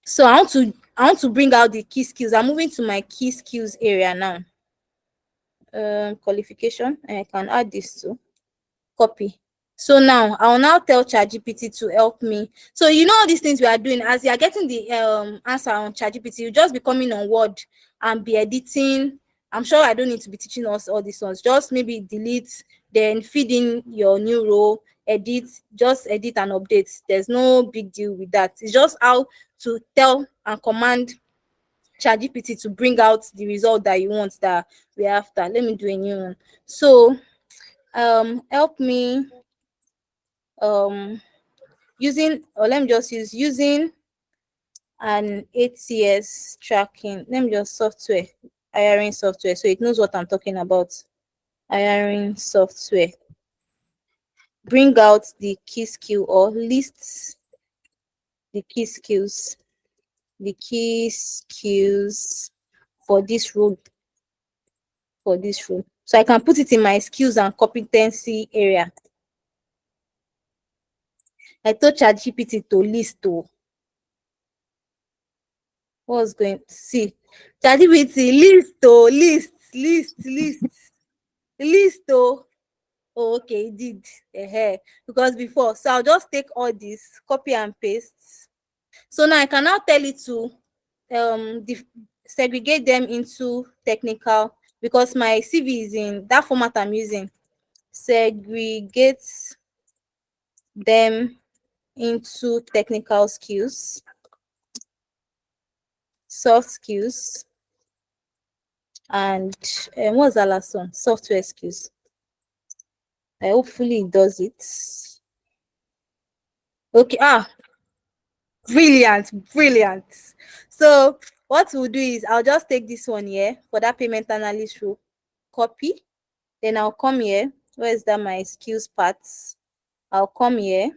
So I want to bring out the key skills. I'm moving to my key skills area now. Qualification, and I can add this to copy. So now I'll now tell ChatGPT to help me. So all these things we are doing, as you are getting the answer on ChatGPT, you just be coming on Word and be editing. I'm sure I don't need to be teaching us all these ones. Just maybe delete, then feed in your new role, edit, just edit and update. There's no big deal with that. It's just how to tell and command ChatGPT to bring out the result that you want that we're after. Let me do a new one. So help me using, or let me just use using an ATS tracking. Let me just hiring software, so it knows what I'm talking about. Hiring software. Bring out the key skill, or lists the key skills. The key skills for this role. So I can put it in my skills and competency area. I told ChatGPT to list what's going to see. ChatGPT list. Oh, okay, it did. Because before, so I'll just take all this, copy and paste. So now I can now tell it to segregate them into technical, because my CV is in that format I'm using. Segregate them into technical skills, soft skills, and what's the last one? Software skills. Hopefully it does it. Okay, brilliant. So what we'll do is I'll just take this one here for that payment analyst role, copy, then I'll come here. Where is that my skills parts? I'll come here.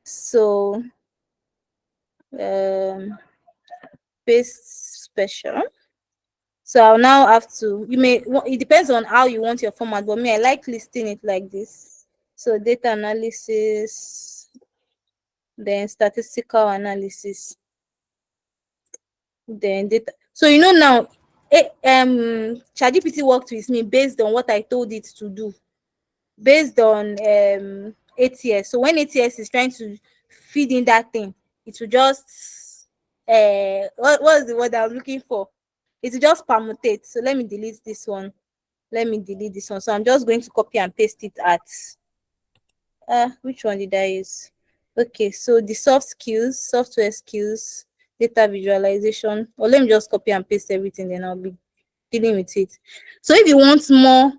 So paste special. So I'll now have to, it depends on how you want your format, but me, I like listing it like this. So data analysis, then statistical analysis, then data. So now, ChatGPT worked with me based on what I told it to do, based on ATS. So when ATS is trying to feed in that thing, it will just what's the word I'm looking for? It will just permutate. So let me delete this one. So I'm just going to copy and paste it at which one did I use? Okay, so the soft skills, software skills, data visualization. Or let me just copy and paste everything, then I'll be dealing with it. So if you want more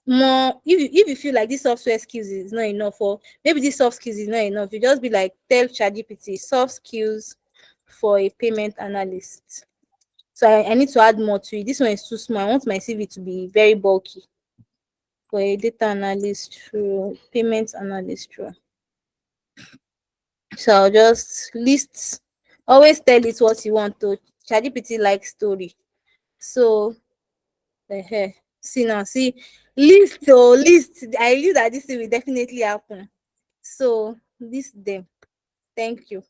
more, if you feel like this software skills is not enough, or maybe this soft skills is not enough, you just be like, tell ChatGPT soft skills for a payment analyst. So I need to add more to it. This one is too small. I want my CV to be very bulky. For a data analyst role, payment analyst role. So I'll just list, always tell it what you want to. ChatGPT like story. So see now, see, list list. I knew that this thing will definitely happen. So list them. Thank you.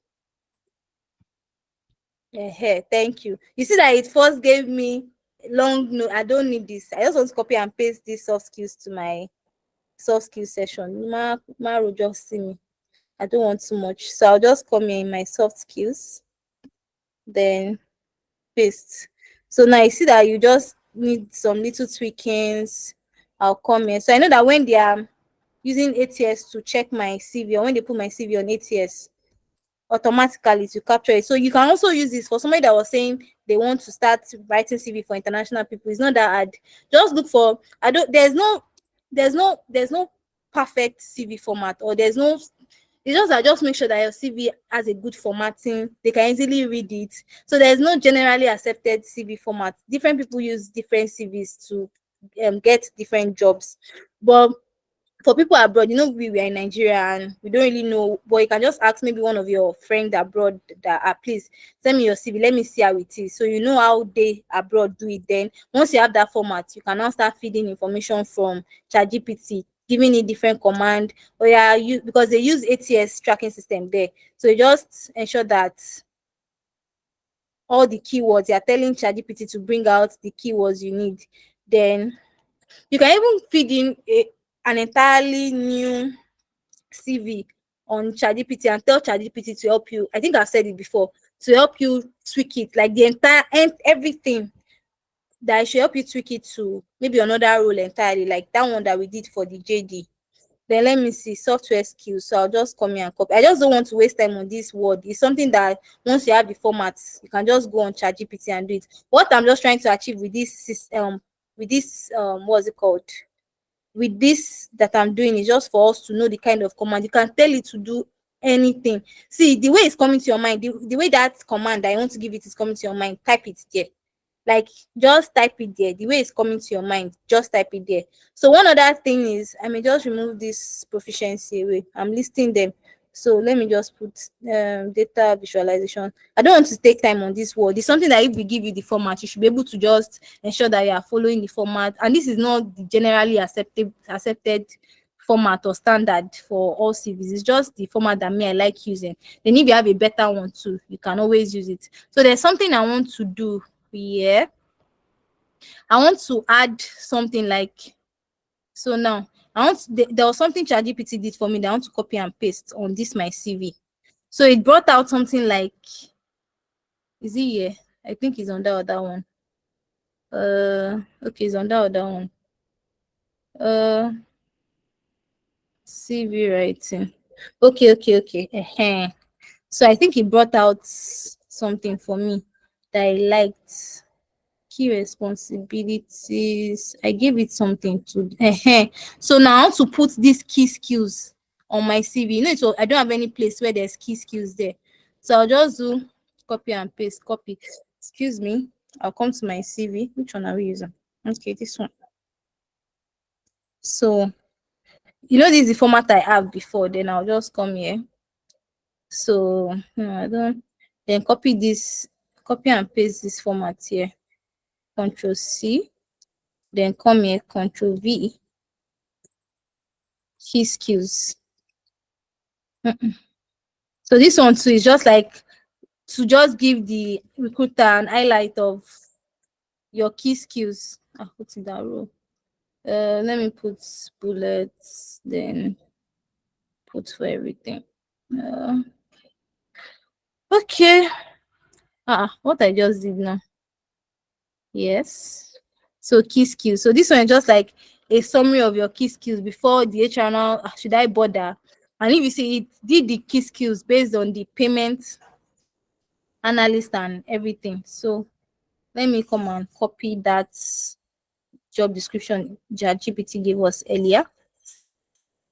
Thank you. You see that it first gave me long no. I don't need this. I just want to copy and paste these soft skills to my soft skills session. Will just see me. I don't want too much. So I'll just come here in my soft skills, then paste. So now you see that you just need some little tweakings. I'll come here. So I know that when they are using ATS to check my CV, or when they put my CV on ATS, automatically to capture it. So you can also use this for somebody that was saying they want to start writing CV for international people. It's not that hard. Just look for, there's no perfect CV format, or there's no, it's just that just make sure that your CV has a good formatting. They can easily read it. So there's no generally accepted CV format. Different people use different CVs to get different jobs. But for people abroad, we are in Nigeria and we don't really know, but you can just ask maybe one of your friends abroad that please send me your CV, let me see how it is. So you know how they abroad do it. Then once you have that format, you can now start feeding information from ChatGPT, giving it different command. Or because they use ATS tracking system there. So you just ensure that all the keywords, you're telling ChatGPT to bring out the keywords you need. Then you can even feed in an entirely new CV on ChatGPT and tell ChatGPT to help you. I think I've said it before, to help you tweak it, like the entire and everything that I should help you tweak it to maybe another role entirely, like that one that we did for the JD. Then let me see software skills. So I'll just come here and copy. I just don't want to waste time on this word. It's something that once you have the formats, you can just go on ChatGPT and do it. What I'm just trying to achieve with this what's it called? With this that I'm doing is just for us to know the kind of command. You can tell it to do anything. See, the way it's coming to your mind, the way that command that I want to give it is coming to your mind, type it there. Like, just type it there. The way it's coming to your mind, just type it there. So one other thing is, I may just remove this proficiency away. I'm listing them. So let me just put data visualization. I don't want to take time on this word. It's something that if we give you the format, you should be able to just ensure that you are following the format. And this is not the generally accepted format or standard for all CVs. It's just the format that I like using. Then if you have a better one too, you can always use it. So there's something I want to do here. I want to add something like, so now there was something ChatGPT did for me that I want to copy and paste on this my CV. So it brought out something like, is it here? I think it's on that other one. Okay, it's on that other one. CV writing. Okay. So I think it brought out something for me that I liked. Key responsibilities. I gave it something to. So now I want to put these key skills on my CV. So I don't have any place where there's key skills there. So I'll just do copy and paste. Copy. Excuse me. I'll come to my CV. Which one are we using? Okay, this one. So this is the format I have before. Then I'll just come here. So I don't. Then copy and paste this format here. Control C. Then come here, Control V, key skills. So this one too is just like to just give the recruiter an highlight of your key skills. I'll put in that row. Let me put bullets, then put for everything. Okay. What I just did now. Yes. So key skills. So this one is just like a summary of your key skills before the HR now, should I bother? And if you see, it did the key skills based on the payment analyst and everything. So let me come and copy that job description ChatGPT gave us earlier.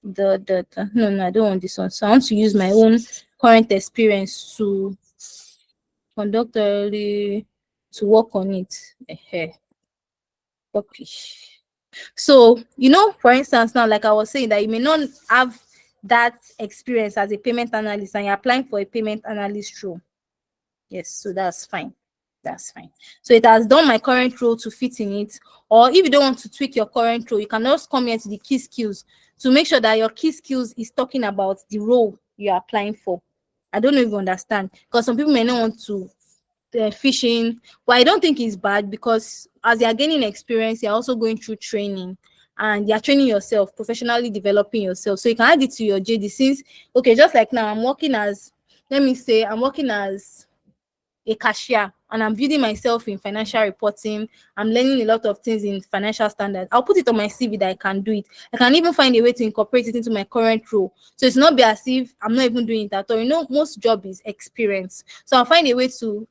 No, I don't want this one. So I want to use my own current experience to conduct to work on it. Copy. So, for instance, now, like I was saying, that you may not have that experience as a payment analyst and you're applying for a payment analyst role. Yes, so that's fine. That's fine. So it has done my current role to fit in it. Or if you don't want to tweak your current role, you can just come here to the key skills to make sure that your key skills is talking about the role you're applying for. I don't know if you understand, because some people may not want to fishing. But I don't think it's bad, because as you're gaining experience, you're also going through training and you're training yourself, professionally developing yourself. So you can add it to your JD. Since, okay, just like now, let me say, I'm working as a cashier and I'm building myself in financial reporting. I'm learning a lot of things in financial standards. I'll put it on my CV that I can do it. I can even find a way to incorporate it into my current role. So it's not be as if I'm not even doing it at all. Most job is experience. So I'll find a way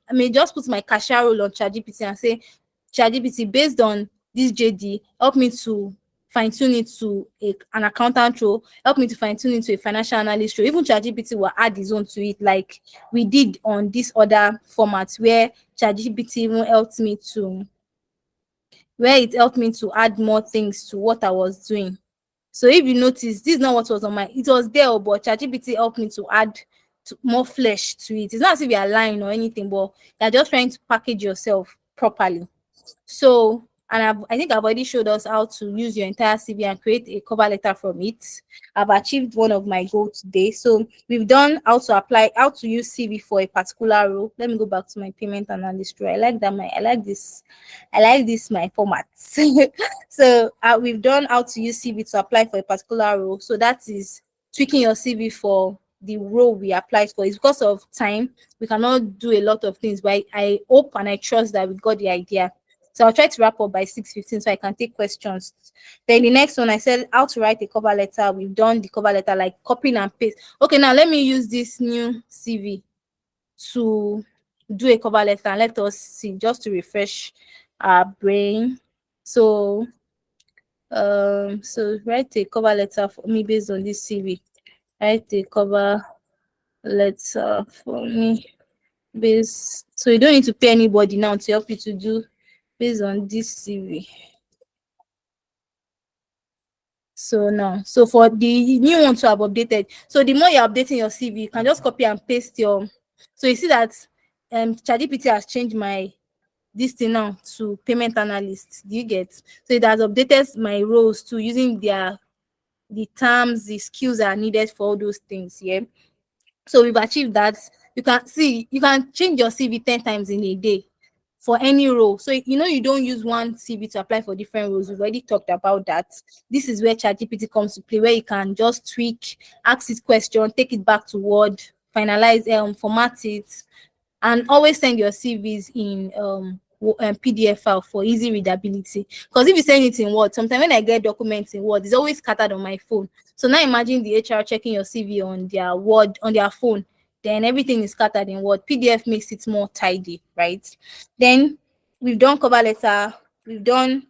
I may just put my cashier role on ChatGPT and say, ChatGPT, based on this JD, help me to fine-tune it to an accountant role, help me to fine-tune it to a financial analyst role. Even ChatGPT will add his own to it, like we did on this other format where ChatGPT even helped me to add more things to what I was doing. So if you notice, this is not what was on it was there, but ChatGPT helped me to add more flesh to it. It's not as if you're lying or anything, but you're just trying to package yourself properly. So, and I think I've already showed us how to use your entire CV and create a cover letter from it. I've achieved one of my goals today. So we've done how to use CV for a particular role. Let me go back to my payment analyst role. I like this, my format. So we've done how to use CV to apply for a particular role. So that is tweaking your CV for the role we applied for. It's because of time. We cannot do a lot of things, but I hope and I trust that we got the idea. So I'll try to wrap up by 6:15 so I can take questions. Then the next one, I said how to write a cover letter. We've done the cover letter, like copying and paste. Okay, now let me use this new CV to do a cover letter. And let us see, just to refresh our brain. So write a cover letter for me based on this CV. Write a cover letter for me so you don't need to pay anybody now to help you to do based on this CV. So for the new one to have updated, so the more you're updating your CV, you can just copy and paste so you see that ChatGPT has changed this thing now to payment analyst. Do you get? So it has updated my roles to using the terms, the skills that are needed for all those things. Yeah. So we've achieved that. You can change your CV 10 times in a day for any role. So you don't use one CV to apply for different roles. We've already talked about that. This is where ChatGPT comes to play, where you can just tweak, ask it question, take it back to Word, finalize, format it, and always send your CVs in PDF file for easy readability. Because if you send it in Word, sometimes when I get documents in Word, it's always scattered on my phone. So now imagine the HR checking your CV on their Word, on their phone, then everything is scattered in Word. PDF makes it more tidy, right? Then we've done cover letter, we've done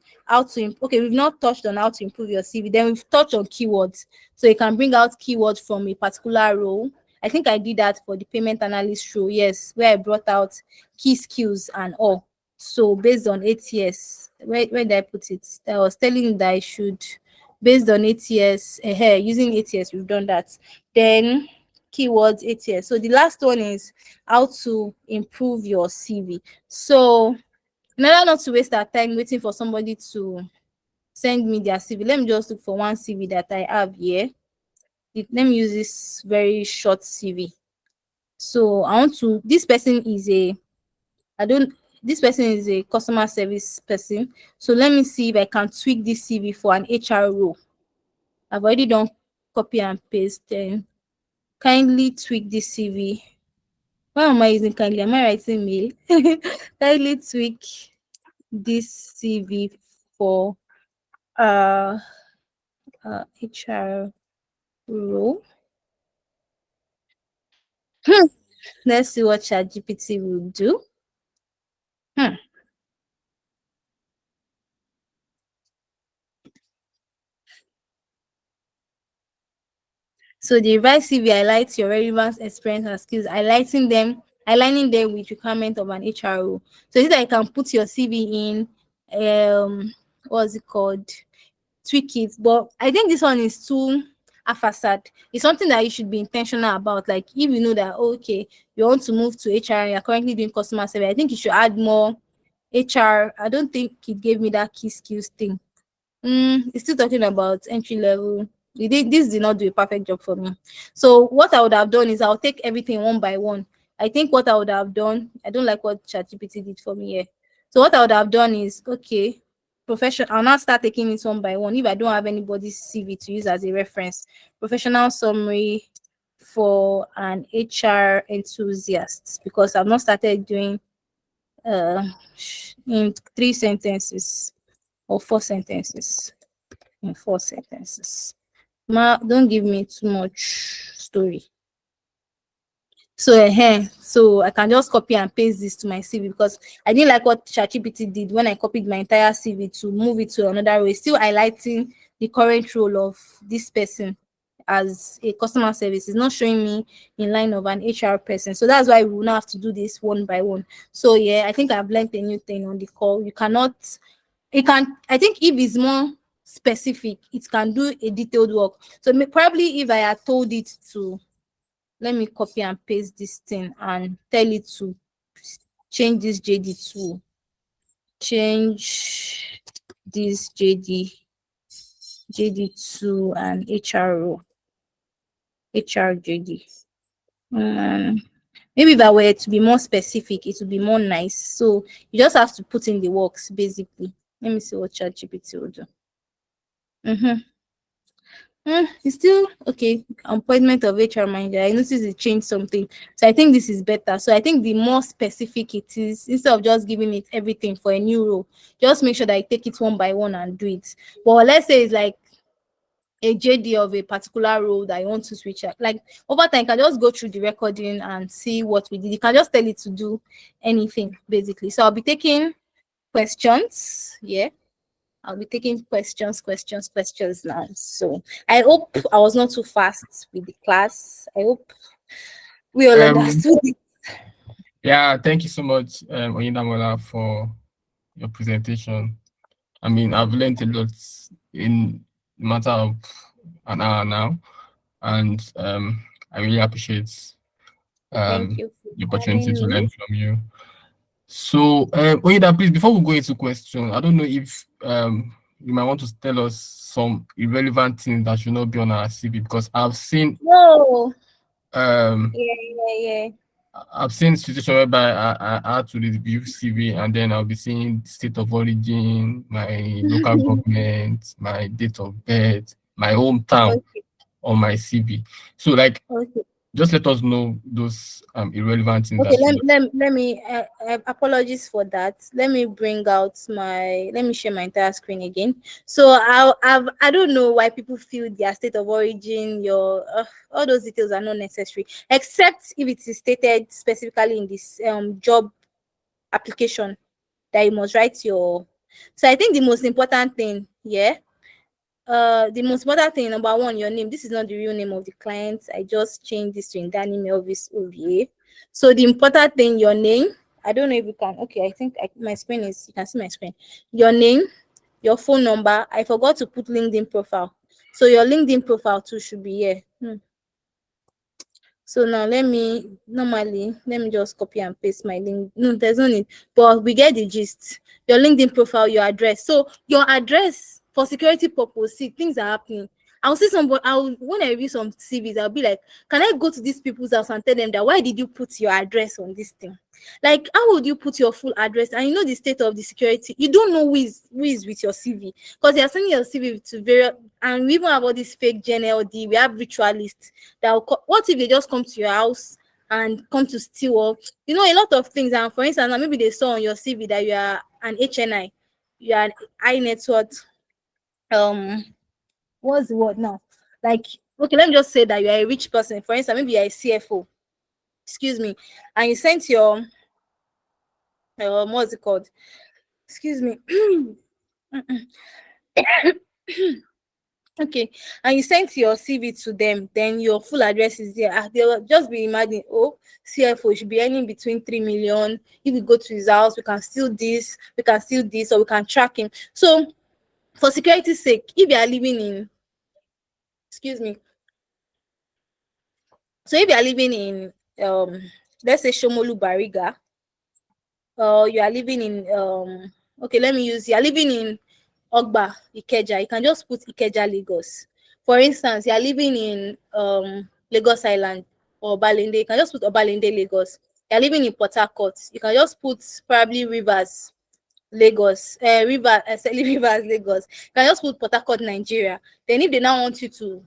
we've not touched on how to improve your CV. Then we've touched on keywords. So you can bring out keywords from a particular role. I think I did that for the payment analyst role, yes, where I brought out key skills and all. So based on ATS, where did I put it? I was telling that I should, based on ATS, using ATS, we've done that. Then keywords, ATS. So the last one is how to improve your CV. So in order not to waste our time waiting for somebody to send me their CV, let me just look for one CV that I have here. Let me use this very short CV. So this person is a customer service person. So let me see if I can tweak this CV for an HR role. I've already done copy and paste. Then kindly tweak this CV. Why am I using kindly? Am I writing mail? Kindly tweak this CV for HR role. Let's see what ChatGPT will do. So the revised CV highlights your relevant experience and skills, aligning them with requirement of an HRO. So this I can put your CV in, what's it called? Tweak it. But I think this one is too a facade. It's something that you should be intentional about. Like if you know that okay, you want to move to HR and you're currently doing customer service, I think you should add more HR. I don't think it gave me that key skills thing. It's still talking about entry level. This did not do a perfect job for me. So what I would have done is I'll take everything one by one. I think what I would have done, I don't like what ChatGPT did for me here. So what I would have done is okay, professional. I'll now start taking it one by one. If I don't have anybody's CV to use as a reference, professional summary for an HR enthusiast, because I've not started doing uh in 3 sentences or 4 sentences. In 4 sentences. Don't give me too much story. So I can just copy and paste this to my CV, because I didn't like what ChatGPT did when I copied my entire CV to move it to another role. It's still highlighting the current role of this person as a customer service. It's not showing me in line of an HR person. So that's why we will now have to do this one by one. So yeah, I think I've learned a new thing on the call. I think if it's more specific, it can do a detailed work. So probably if I had told it to, let me copy and paste this thing and tell it to change this JD to an HR JD. Maybe if I were to be more specific, it would be more nice. So you just have to put in the works basically. Let me see what ChatGPT will do. It's still okay. Appointment of HR manager. I noticed it changed something. So I think this is better. So I think the more specific it is, instead of just giving it everything for a new role, just make sure that I take it one by one and do it. But let's say it's like a JD of a particular role that you want to switch at. Like over time, you can just go through the recording and see what we did. You can just tell it to do anything, basically. So I'll be taking questions. Yeah. I'll be taking questions now. So I hope I was not too fast with the class. I hope we all understood it. Yeah, thank you so much, Oyindamola, for your presentation. I mean, I've learned a lot in a matter of an hour now, and I really appreciate Thank you the for opportunity to having me. learn from you. So, Oyinda, please, before we go into questions, I don't know if you might want to tell us some irrelevant things that should not be on our CV, because I've seen No. Yeah. Yeah. I've seen situations whereby I had to review CV and then I'll be seeing state of origin, my local government, my date of birth, my hometown Okay. on my CV. So, like, Okay. just let us know those irrelevant things Okay, that should. let me apologies for that. Let me share my entire screen again. So I don't know why people feel their state of origin, your all those details are not necessary, except if it is stated specifically in this job application that you must write your. So I think the most important thing, number one, your name. This is not the real name of the client. I just changed this to Indani Melvis OVA. So the important thing, your name. I don't know if you can. Okay, I think my screen is. You can see my screen. Your name, your phone number. I forgot to put LinkedIn profile. So your LinkedIn profile too should be here. So now let me just copy and paste my link. No, there's no need, but we get the gist. Your LinkedIn profile, your address. So your address for security purpose, see things are happening. I'll see somebody, when I review some CVs, I'll be like, can I go to these people's house and tell them that why did you put your address on this thing? Like, how would you put your full address? And you know the state of the security. You don't know who is with your CV, because they are sending your CV to various, and we even have all these fake GNLD. We have ritualists that will what if they just come to your house and come to steal? Or a lot of things. And for instance, maybe they saw on your CV that you are an HNI, you are an high net worth. What's the word now? Like, okay, let me just say that you are a rich person. For instance, maybe you are a CFO. Excuse me, and you sent your what's it called? Excuse me. Okay, and you sent your CV to them, then your full address is there. They will just be imagining, oh, CFO should be earning between 3 million. If we go to his house, we can steal this, or we can track him. So, for security's sake, if you are living in, excuse me, so if you are living in, let's say Shomolu Bariga, or you are living in, okay, let me use, you are living in Ogba, Ikeja, you can just put Ikeja, Lagos. For instance, you are living in Lagos Island or Obalende, you can just put Obalende, Lagos. You are living in Port Harcourt, you can just put probably Rivers, Lagos, Rivers, Lagos. You can just put Port Harcourt, Nigeria. Then if they now want you to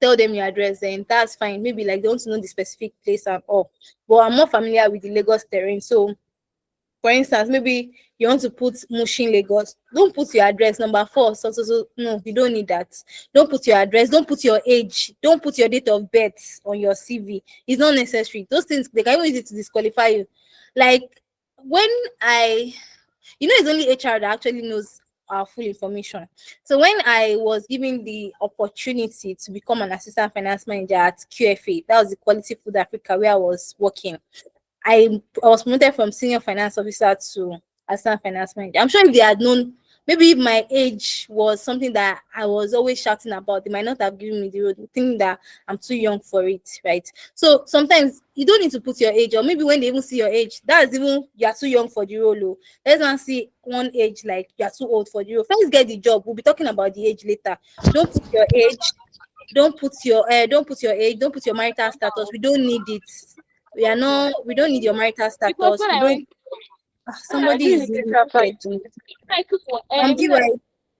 tell them your address, then that's fine. Maybe like they want to know the specific place and all. But I'm more familiar with the Lagos terrain, so for instance, maybe you want to put Mushin, Lagos. Don't put your address, number 4. So. No, you don't need that. Don't put your address. Don't put your age. Don't put your date of birth on your CV. It's not necessary. Those things, they can even use it to disqualify you. Like when it's only HR that actually knows our full information. So when I was given the opportunity to become an assistant finance manager at QFA, that was the Quality Food Africa where I was working. I was promoted from senior finance officer to assistant finance manager. I'm sure if they had known, maybe if my age was something that I was always shouting about, they might not have given me the road, thinking that I'm too young for it, right? So sometimes you don't need to put your age, or maybe when they even see your age, that's even you're too young for the role. Oh. Let's not see one age like you're too old for the role. First get the job. We'll be talking about the age later. Don't put your age, don't put your age, don't put your marital status. We don't need it. We don't need your marital Because status. when We I don't went, I somebody didn't is take really after okay. it. I took for Do I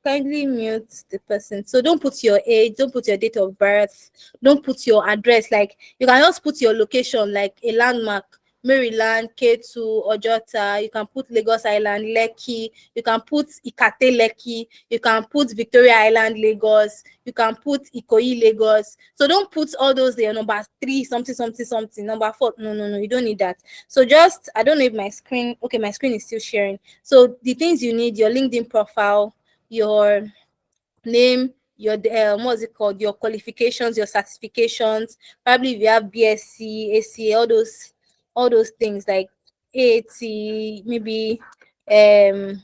kindly mute the person? So don't put your age, don't put your date of birth, don't put your address. Like you can just put your location, like a landmark, Maryland, K2, Ojota. You can put Lagos Island, Lekki. You can put Ikate, Lekki. You can put Victoria Island, Lagos. You can put Ikoyi, Lagos. So don't put all those there. Number 3, something, something, something. Number 4, no. You don't need that. So just, I don't know if my screen. Okay, my screen is still sharing. So the things you need: your LinkedIn profile, your name, your what's it called, your qualifications, your certifications, probably if you have BSc, ACA, all those things like AAT, maybe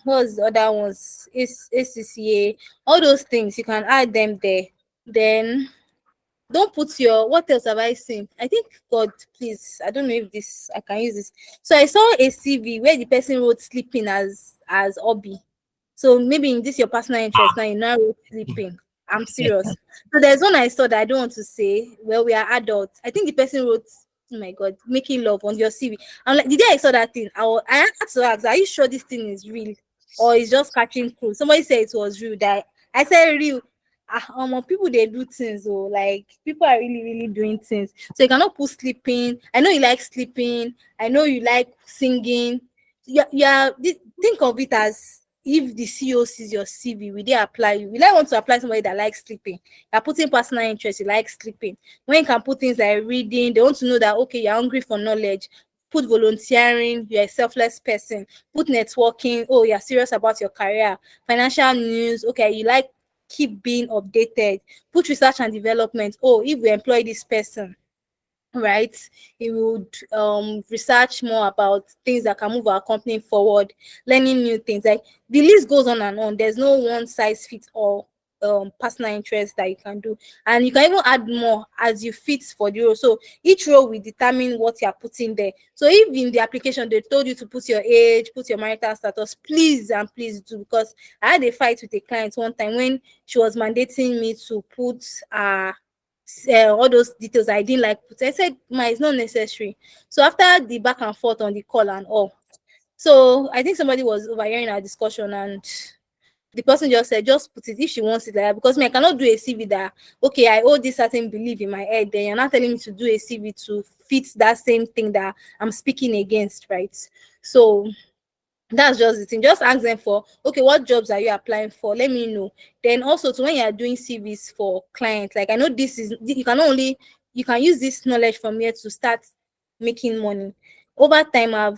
what's the other ones, ACCA, all those things, you can add them there. Then don't put your, what else have I seen? I think, God, please, I don't know if this I can use this. So I saw a CV where the person wrote sleeping as hobby. So maybe in this your personal interest now, you now wrote sleeping. I'm serious. So there's one I saw that I don't want to say. Well, we are adults. I think the person wrote, oh my God, making love on your CV. I'm like, the day I saw that thing, I had to ask, are you sure this thing is real or it's just catching crew? Somebody said it was real. That I said real. People they do things, oh, like people are really, really doing things. So you cannot put sleeping. I know you like sleeping. I know you like singing. Think of it as if the CEO sees your CV, will they apply you? Will I want to apply somebody that likes sleeping? You're putting personal interest, you like sleeping. When you can put things like reading, they want to know that okay, you're hungry for knowledge. Put volunteering, you're a selfless person. Put networking, oh, you're serious about your career. Financial news, okay, you like keep being updated. Put research and development. Oh, if we employ this person, right, he would research more about things that can move our company forward, learning new things. Like the list goes on and on. There's no one size fits all personal interest that you can do, and you can even add more as you fit for the role. So each role will determine what you are putting there. So if in the application they told you to put your age, put your marital status, please and please do, because I had a fight with a client one time when she was mandating me to put all those details I didn't like put. I said, "Ma, it's not necessary." So after the back and forth on the call and all, so I think somebody was overhearing our discussion, and the person just said, "Just put it if she wants it like that." Because me, I cannot do a CV that okay, I hold this certain belief in my head. Then you're not telling me to do a CV to fit that same thing that I'm speaking against, right? So that's just the thing. Just ask them for, okay, what jobs are you applying for? Let me know. Then also to when you are doing CVs for clients, like I know this is, you can use this knowledge from here to start making money. Over time,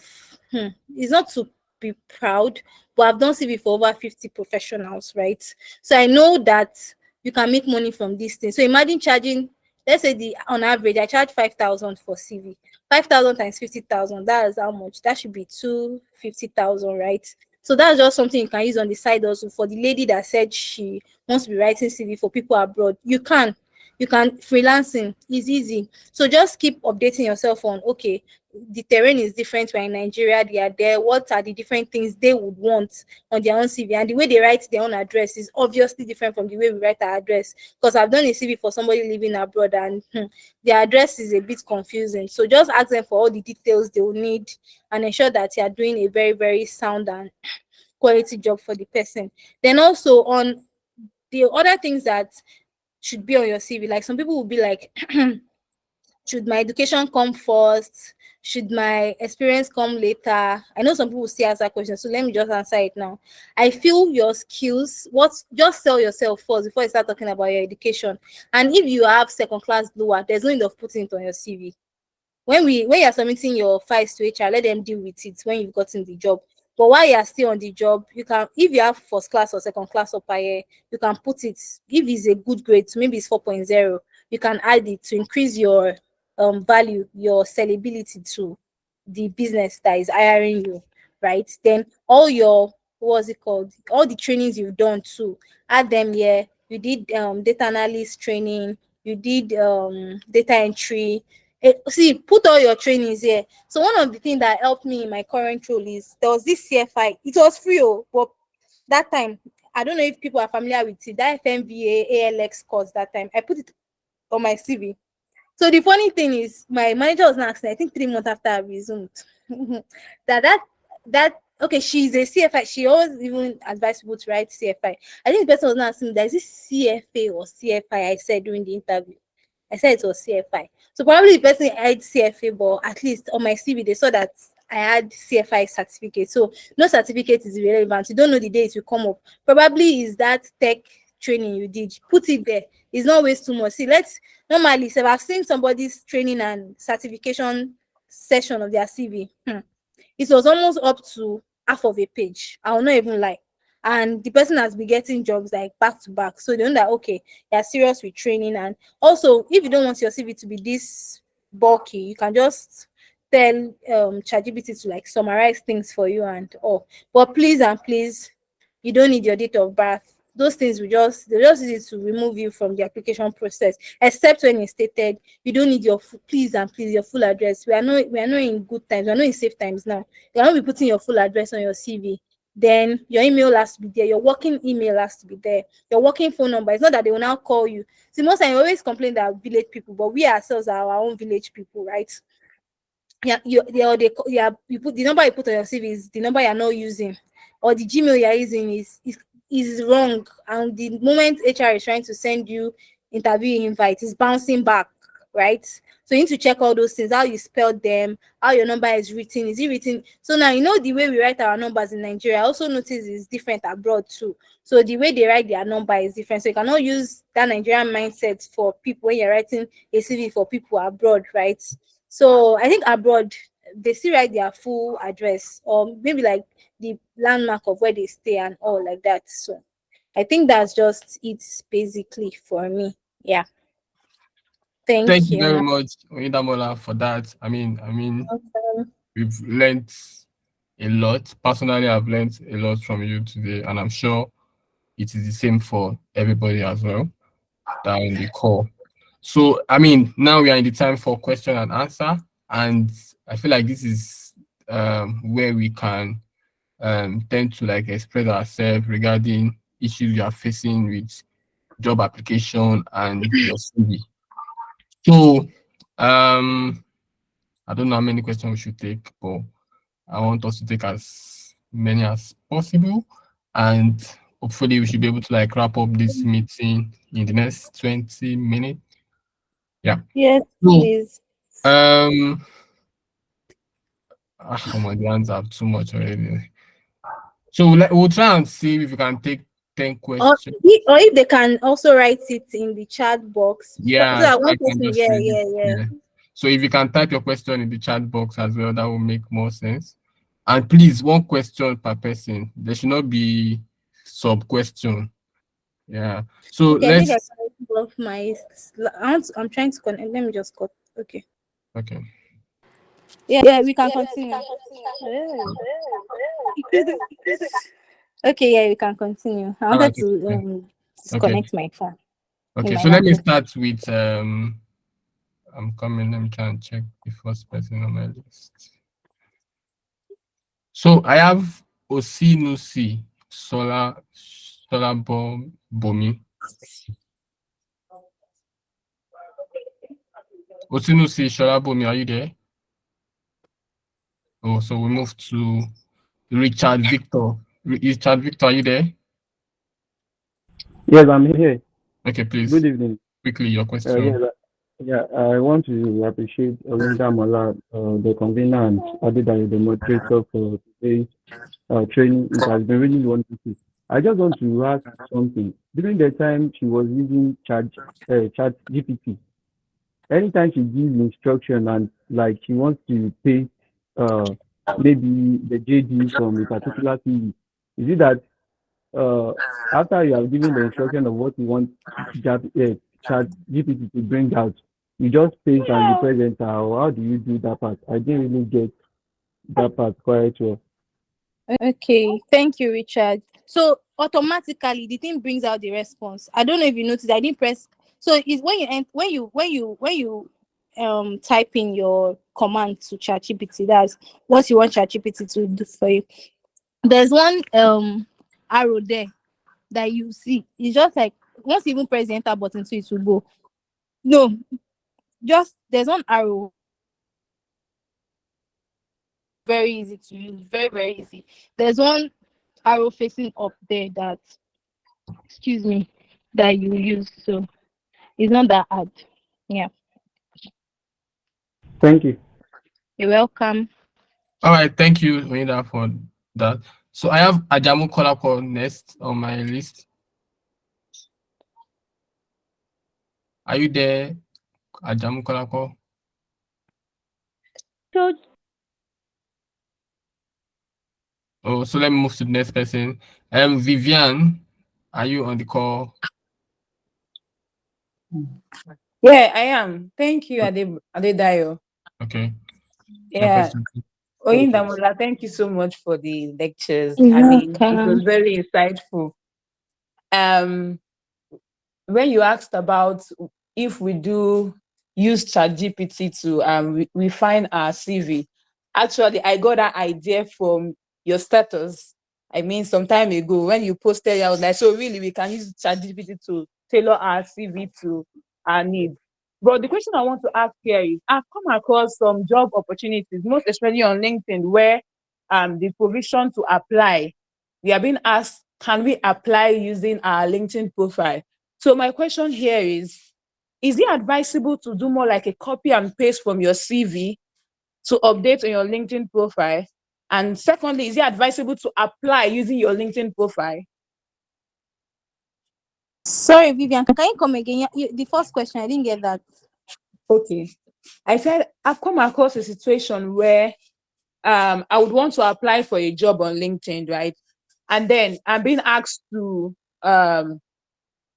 it's not to be proud, but I've done CV for over 50 professionals, right? So I know that you can make money from this thing. So imagine charging, let's say on average, I charge 5,000 for CV. 5,000 times 50,000, that is how much? That should be 250,000, right? So that's just something you can use on the side also. For the lady that said she wants to be writing CV for people abroad, you can freelancing is easy. So just keep updating yourself on, okay, the terrain is different. We're in Nigeria, they are there. What are the different things they would want on their own CV? And the way they write their own address is obviously different from the way we write our address. Because I've done a CV for somebody living abroad, and their address is a bit confusing. So just ask them for all the details they will need and ensure that you are doing a very, very sound and quality job for the person. Then also on the other things that should be on your CV, like some people will be like, should my education come first? Should my experience come later? I know some people still ask that question, so let me just answer it now. I feel your skills, just sell yourself first before you start talking about your education. And if you have second class lower, there's no need of putting it on your CV. When you're submitting your files to HR, let them deal with it when you've gotten the job. But while you're still on the job, you can, if you have first class or second class or per year, you can put it, if it's a good grade, so maybe it's 4.0, you can add it to increase your value, your sellability to the business that is hiring you, right? Then all your, what's it called? All the trainings you've done too, add them here. You did data analyst training, you did data entry. See, put all your trainings here. So one of the things that helped me in my current role is there was this CFI. It was free, but that time, I don't know if people are familiar with it, that FMVA ALX course that time. I put it on my CV. So the funny thing is, my manager was not asking, I think 3 months after I resumed, that okay, she's a CFI. She always even advised people to write CFI. I think the person was not asking, there's this CFA or CFI, I said during the interview. I said it was CFI. So probably the person had CFA, but at least on my CV, they saw that I had CFI certificate. So no certificate is irrelevant. You don't know the day it will come up. Probably is that tech training you did. Put it there. It's not waste too much. See, normally, so I've seen somebody's training and certification session of their CV. It was almost up to half of a page. I will not even lie. And the person has been getting jobs like back to back. So they know that, okay, they're serious with training. And also, if you don't want your CV to be this bulky, you can just tell ChatGPT to like summarize things for you and all. But please and please, you don't need your date of birth. Those things they just use it to remove you from the application process, except when it's stated. You don't need your please and please your full address. We are not in good times. We are not in safe times now. You are not be putting your full address on your CV. Then your email has to be there. Your working email has to be there. Your working phone number. It's not that they will now call you. See, most time you always complain that village people, but we ourselves are our own village people, right? Yeah, you put the number you put on your CV is the number you're not using, or the Gmail you're using is wrong. And the moment HR is trying to send you interview invite, it's bouncing back, right? So you need to check all those things, how you spell them, how your number is written. Is it written? So now you know the way we write our numbers in Nigeria. I also notice is different abroad too. So the way they write their number is different. So you cannot use that Nigerian mindset for people when you're writing a CV for people abroad, right? So I think abroad they still write their full address, or maybe like the landmark of where they stay and all like that. So I think that's just it basically for me. Yeah. Thank Thank you you. very much, Oyindamola, for that. Okay. We've learned a lot. Personally, I've learned a lot from you today, and I'm sure it is the same for everybody as well that are in the call. So, now we are in the time for question and answer, and I feel like this is where we can tend to like express ourselves regarding issues you are facing with job application and your CV. So, I don't know how many questions we should take, but I want us to take as many as possible, and hopefully we should be able to like wrap up this meeting in the next 20 minutes. Yeah. Yes, So, please. come on, the hands have too much already. So we'll try and see if we can take 10 Or questions. if they can also write it in the chat box. Yeah, So that I one can person, just read it. yeah. So if you can type your question in the chat box as well, that will make more sense. And please, one question per person. There should not be sub question. Yeah. So Okay, I think I let's. connected off my. I'm trying to connect. Let me just cut. Okay. Okay. Yeah, we can continue. Okay, yeah, we can continue. I All right. wanted to Okay. disconnect my phone in Okay. my So let me laptop. start with I'm coming. Let me try and check the first person on my list. So I have Osinusi Solar Bomi. Osinusi Solar Bomi, are you there? Oh, so we move to Richard Victor. Richard Victor, are you there? Yes, I'm here. Okay, please, Good evening. quickly your Yes, question. I want to appreciate Oyindamola, the convener, and Adeleye, the moderator, for today's training. It has been really wonderful. I just want to ask something. During the time she was using Chat GPT, anytime she gives instruction and like she wants to paste uh, maybe the JD from a particular TV, is it that uh, after you have given the instruction of what you want chat GPT to bring out, you just paste and you present or how do you do that part? I didn't really get that part quite well. Okay, thank you, Richard. So automatically the thing brings out the response. I don't know if you noticed, I didn't press. So it's when you type in your command to ChatGPT, that's what you want ChatGPT to do for you. There's one arrow there that you see. It's just like once you even press the enter button, so it will go. No, just there's one arrow, very easy to use, very, very easy. There's one arrow facing up there that, excuse me, that you use. So it's not that hard. Yeah, Thank you. you're welcome. All right, thank you, Winda, for that. So I have Ajamu Kolako next on my list. Are you there, Ajamu Kolako? Oh, so let me move to the next person. Vivian, are you on the call? Yeah, I am. Thank you, Adedayo. Okay. Your Yeah, question. Thank you. Oyindamola, thank you so much for the lectures. I You're mean, it was welcome. very insightful. Um, when you asked about if we do use ChatGPT to refine our CV, actually, I got that idea from your status. I mean, some time ago when you posted, I was like, so really, we can use ChatGPT to tailor our CV to our needs. But the question I want to ask here is, I've come across some job opportunities, most especially on LinkedIn, where the provision to apply, we are being asked, can we apply using our LinkedIn profile? So my question here is it advisable to do more like a copy and paste from your CV to update on your LinkedIn profile? And secondly, is it advisable to apply using your LinkedIn profile? Sorry, Vivian, can you come again? The first question, I didn't get that. Okay. I said I've come across a situation where I would want to apply for a job on LinkedIn, right? And then I'm being asked to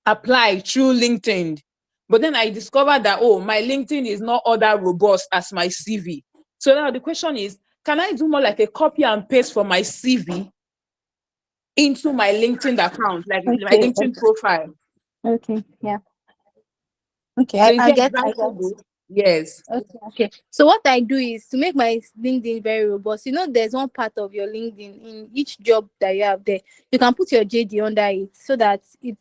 apply through LinkedIn. But then I discovered that, oh, my LinkedIn is not all that robust as my CV. So now the question is, can I do more like a copy and paste for my CV into my LinkedIn account, like my Okay, LinkedIn profile? okay, yeah. Okay, So I, is I it get, I get. advisable? Yes. Okay. So what I do is to make my LinkedIn very robust. You know, there's one part of your LinkedIn in each job that you have there. You can put your JD under it so that it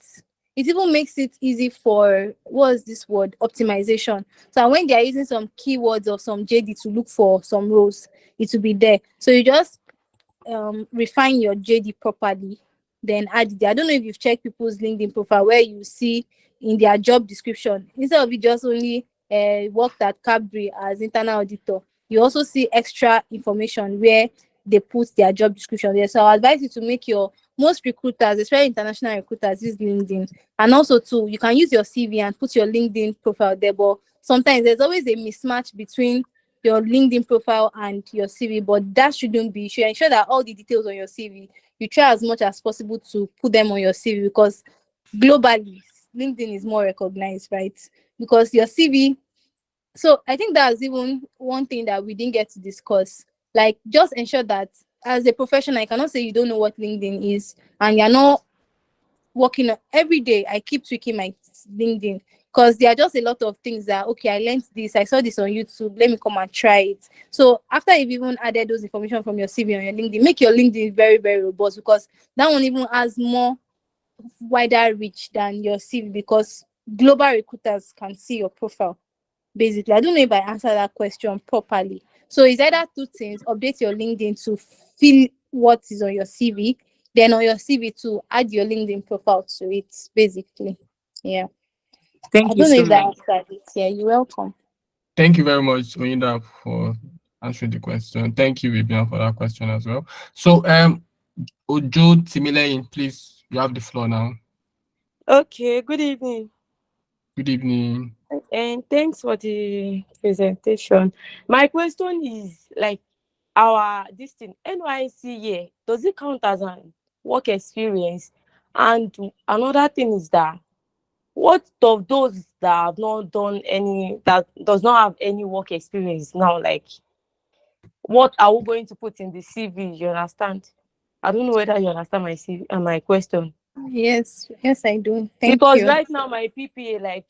even makes it easy for what's this word, optimization. So when they are using some keywords or some JD to look for some roles, it will be there. So you just refine your JD properly, then add it there. I don't know if you've checked people's LinkedIn profile where you see in their job description, instead of it just only worked at Cadbury as internal auditor, you also see extra information where they put their job description there. So I advise you to make your most recruiters, especially international recruiters, use LinkedIn. And also too, you can use your CV and put your LinkedIn profile there. But sometimes there's always a mismatch between your LinkedIn profile and your CV, but that shouldn't be. You should ensure that all the details on your CV, you try as much as possible to put them on your CV, because globally, LinkedIn is more recognized, right? Because your CV. So I think that's even one thing that we didn't get to discuss. Like, just ensure that as a professional, I cannot say you don't know what LinkedIn is and you're not working every day. I keep tweaking my LinkedIn because there are just a lot of things that, okay, I learned this, I saw this on YouTube, let me come and try it. So after you've even added those information from your CV on your LinkedIn, make your LinkedIn very, very robust, because that one even has more wider reach than your CV, because global recruiters can see your profile. Basically, I don't know if I answered that question properly. So it's either two things: update your LinkedIn to fill what is on your CV, then on your CV to add your LinkedIn profile to it. Basically, yeah. I Thank you don't know so if that much. answered it. Yeah, you're welcome. Thank you very much, Oyinda, for answering the question. Thank you, Vivian, for that question as well. So, Ojo Timileyin, please, you have the floor now. Okay, good evening, Good evening. and thanks for the presentation. My question is like our this thing NYC year, does it count as an work experience? And another thing is that what of those that have not done any, that does not have any work experience now, like what are we going to put in the CV? You understand? I don't know whether you understand my CV and my question. Yes, yes, I do. Thank Because you. right now my PPA, like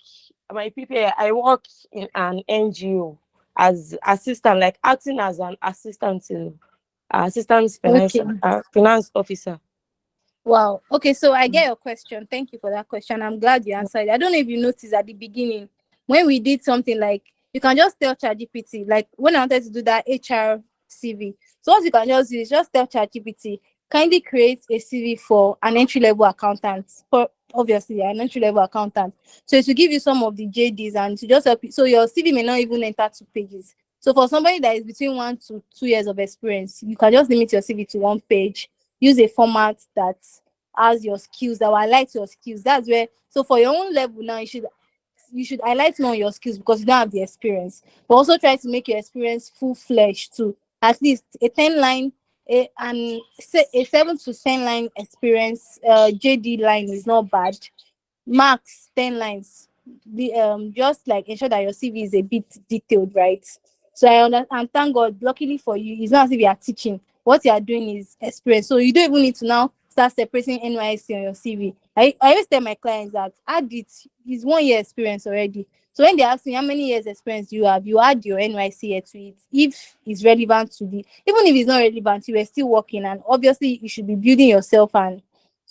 my PPA, I work in an NGO as assistant, like acting as an assistant to assistant finance Okay. finance officer. Wow. Okay, so I get your question. Thank you for that question. I'm glad you answered. I don't know if you noticed at the beginning when we did something like, you can just tell ChatGPT, like when I wanted to do that HR CV. So what you can just do is just tell ChatGPT, kindly create a CV for an entry level accountant. For obviously an entry level accountant. So it will give you some of the JDs and to just help you. So your CV may not even enter 2 pages. So for somebody that is between 1 to 2 years of experience, you can just limit your CV to 1 page. Use a format that has your skills, that will highlight your skills. That's where, so for your own level now, you should highlight more your skills because you don't have the experience. But also try to make your experience full-fledged too. At least a 10 line, a 7 to 10 line experience JD line is not bad. Max 10 lines. The just like ensure that your CV is a bit detailed, right? So I understand. Thank God, luckily for you, it's not as if you are teaching. What you are doing is experience. So you don't even need to now start separating NYC on your CV. I always tell my clients that add it is 1 year experience already. So when they ask me how many years experience you have, you add your NYC here to it. If it's relevant to the, even if it's not relevant, you are still working, and obviously you should be building yourself, and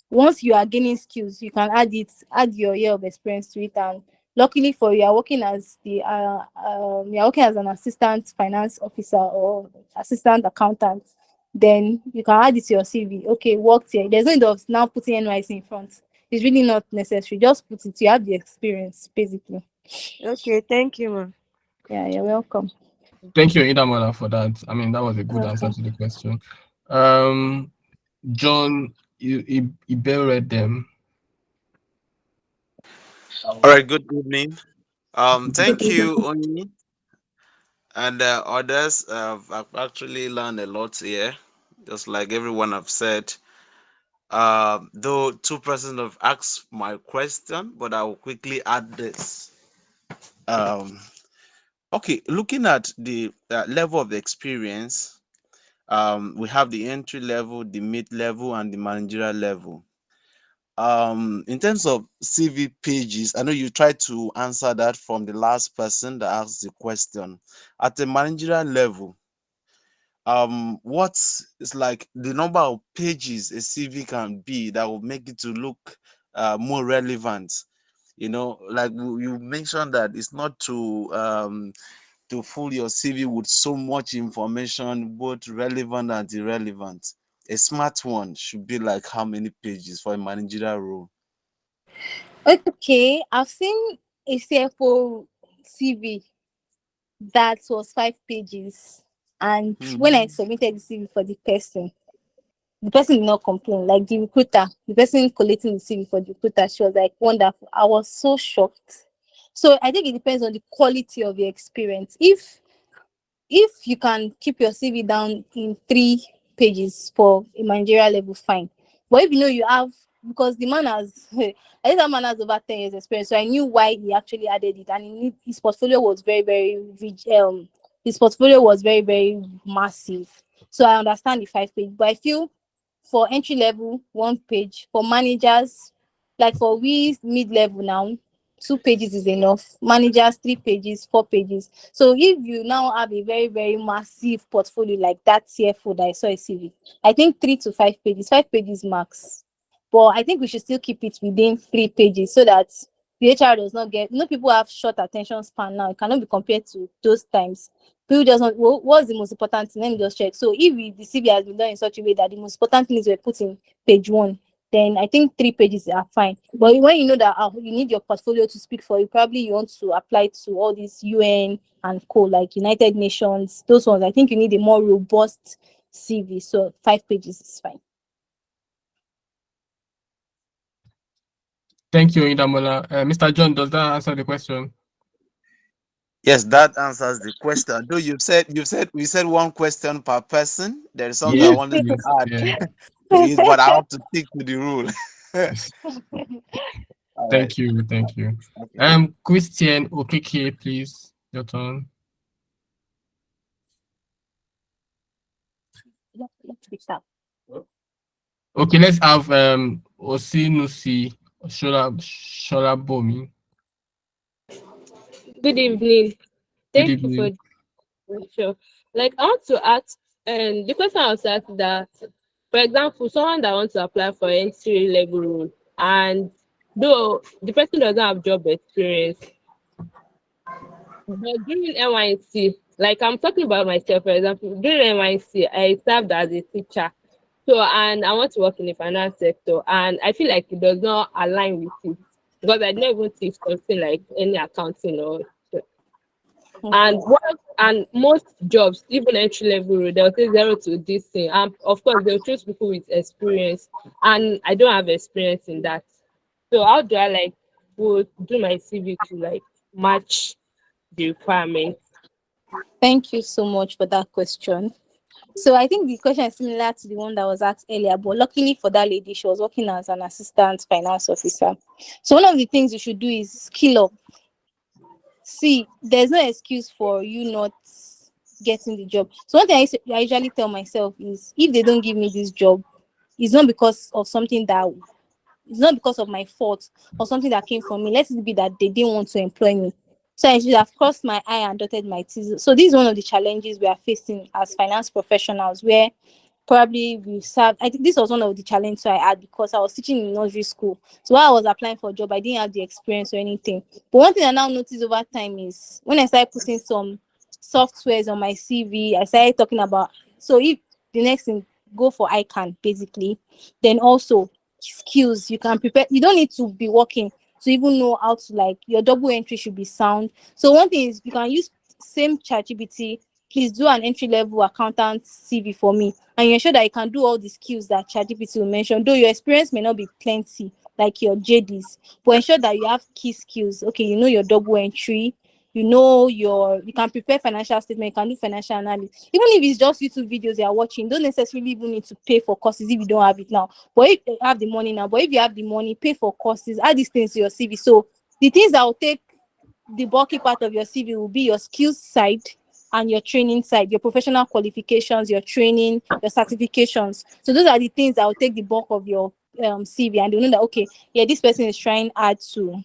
once you are gaining skills, you can add your year of experience to it. And luckily for you, are working as you're working as an assistant finance officer or assistant accountant, then you can add it to your CV. Okay, worked here. There's no need of now putting NYC in front. It's really not necessary. Just put it. You have the experience, basically. Okay, thank you, ma'am. Yeah, you're welcome. Thank you, Oyindamola, for that. I mean, that was a good answer Okay. to the question. John, you better read them. All right, good evening. Good Thank evening. you, Oni, and others. I've actually learned a lot here, just like everyone have said. Though two persons have asked my question, but I will quickly add this. Um, okay, looking at the level of experience, we have the entry level, the mid level, and the managerial level. In terms of CV pages, I know you tried to answer that from the last person that asked the question. At the managerial level, what is like the number of pages a CV can be that will make it to look more relevant? You know, like you mentioned that it's not to fill your CV with so much information, both relevant and irrelevant. A smart one should be like how many pages for a managerial role? Okay, I've seen a CFO CV that was 5 pages. And when I Mhm. submitted the CV for the person did not complain. Like the recruiter, the person collating the CV for the recruiter, she was like, wonderful. I was so shocked. So I think it depends on the quality of your experience. If you can keep your CV down in 3 pages for a managerial level, fine. But if you know you have because the man has, I think that man has over 10 years experience, so I knew why he actually added it, and his portfolio was very, very rich. His portfolio was very, very massive. So I understand the 5 page, but I feel for entry level, 1 page. For managers, like for we mid level now, 2 pages is enough. Managers, 3 pages, 4 pages. So if you now have a very, very massive portfolio like that CFO that I saw a CV, I think 3 to 5 pages, 5 pages max. But I think we should still keep it within 3 pages so that the HR does not get, people have short attention span now. It cannot be compared to those times. People just want, well, what's the most important thing? Let me just check. So if the CV has been done in such a way that the most important things were put in page 1, then I think 3 pages are fine. But when you know that you need your portfolio to speak for you, probably you want to apply to all these UN and co, like United Nations, those ones, I think you need a more robust CV. So 5 pages is fine. Thank you, Oyindamola. Mr. John, does that answer the question? Yes, that answers the question. Though we said one question per person. There is something I Yes, wanted to yes, add yeah. to it, but I have to stick to the rule. Yes. All right. Thank you, thank you. Okay. Christian Okeke, please, your turn. Okay, let's have Osinusi Shola Bomi. Good evening. Good Thank you for evening. sure. Like I want to ask, the question I was asked that, for example, someone that wants to apply for entry level role, and though the person doesn't have job experience, but during NYC, like I'm talking about myself, for example, during NYC, I served as a teacher. So, and I want to work in the finance sector, and I feel like it does not align with it because I didn't even teach something like any accounting or and what and most jobs, even entry level, they'll say zero to this thing. And of course, they'll choose people with experience, and I don't have experience in that. So how do I like do my CV to like match the requirements? Thank you so much for that question. So I think the question is similar to the one that was asked earlier, but luckily for that lady, she was working as an assistant finance officer. So one of the things you should do is skill up. See, there's no excuse for you not getting the job. So one thing I usually tell myself is, if they don't give me this job, it's not because of something that, it's not because of my fault or something that came from me. Let it be that they didn't want to employ me. So I should have crossed my eye and dotted my T's. So this is one of the challenges we are facing as finance professionals, where probably we serve. I think this was one of the challenges I had because I was teaching in nursery school. So while I was applying for a job, I didn't have the experience or anything. But one thing I now noticed over time is when I started putting some softwares on my CV, I started talking about, so if the next thing, go for ICANN basically, then also skills you can prepare. You don't need to be working to even know how to, like, your double entry should be sound. So one thing is you can use same ChatGPT. Please do an entry level accountant CV for me, and you ensure that you can do all the skills that ChatGPT will mention. Though your experience may not be plenty like your JDs, but ensure that you have key skills. Okay, you know your double entry, you can prepare financial statement, you can do financial analysis. Even if it's just YouTube videos you are watching, don't necessarily even need to pay for courses if you don't have it now. But if you have the money now, but if you have the money, pay for courses, add these things to your CV. So the things that will take the bulky part of your CV will be your skills side and your training side, your professional qualifications, your training, your certifications. So those are the things that will take the bulk of your CV, and they'll know that, okay, yeah, this person is trying hard to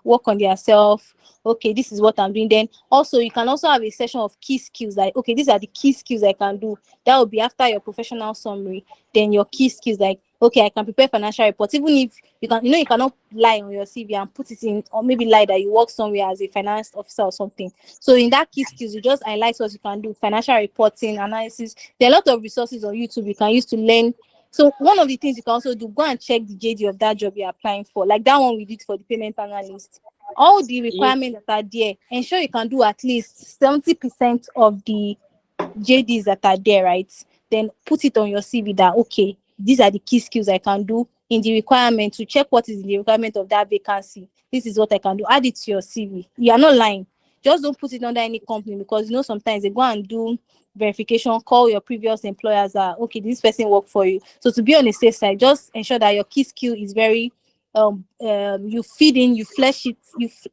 work on their self. Okay, this is what I'm doing. Then also you can also have a session of key skills, like, okay, these are the key skills I can do. That will be after your professional summary. Then your key skills, like, okay, I can prepare financial reports. Even if you cannot lie on your CV and put it in, or maybe lie that you work somewhere as a finance officer or something. So in that key skills, you just highlight what you can do: financial reporting, analysis. There are a lot of resources on YouTube you can use to learn. So one of the things you can also do, go and check the JD of that job you're applying for. Like that one we did for the payment analyst. All the requirements that are there, ensure you can do at least 70% of the JDs that are there, right? Then put it on your CV that, okay, these are the key skills I can do in the requirement, to check what is in the requirement of that vacancy. This is what I can do. Add it to your CV. You are not lying. Just don't put it under any company, because sometimes they go and do verification, call your previous employers that okay, this person work for you. So to be on the safe side, just ensure that your key skill is very you feed in, you flesh it,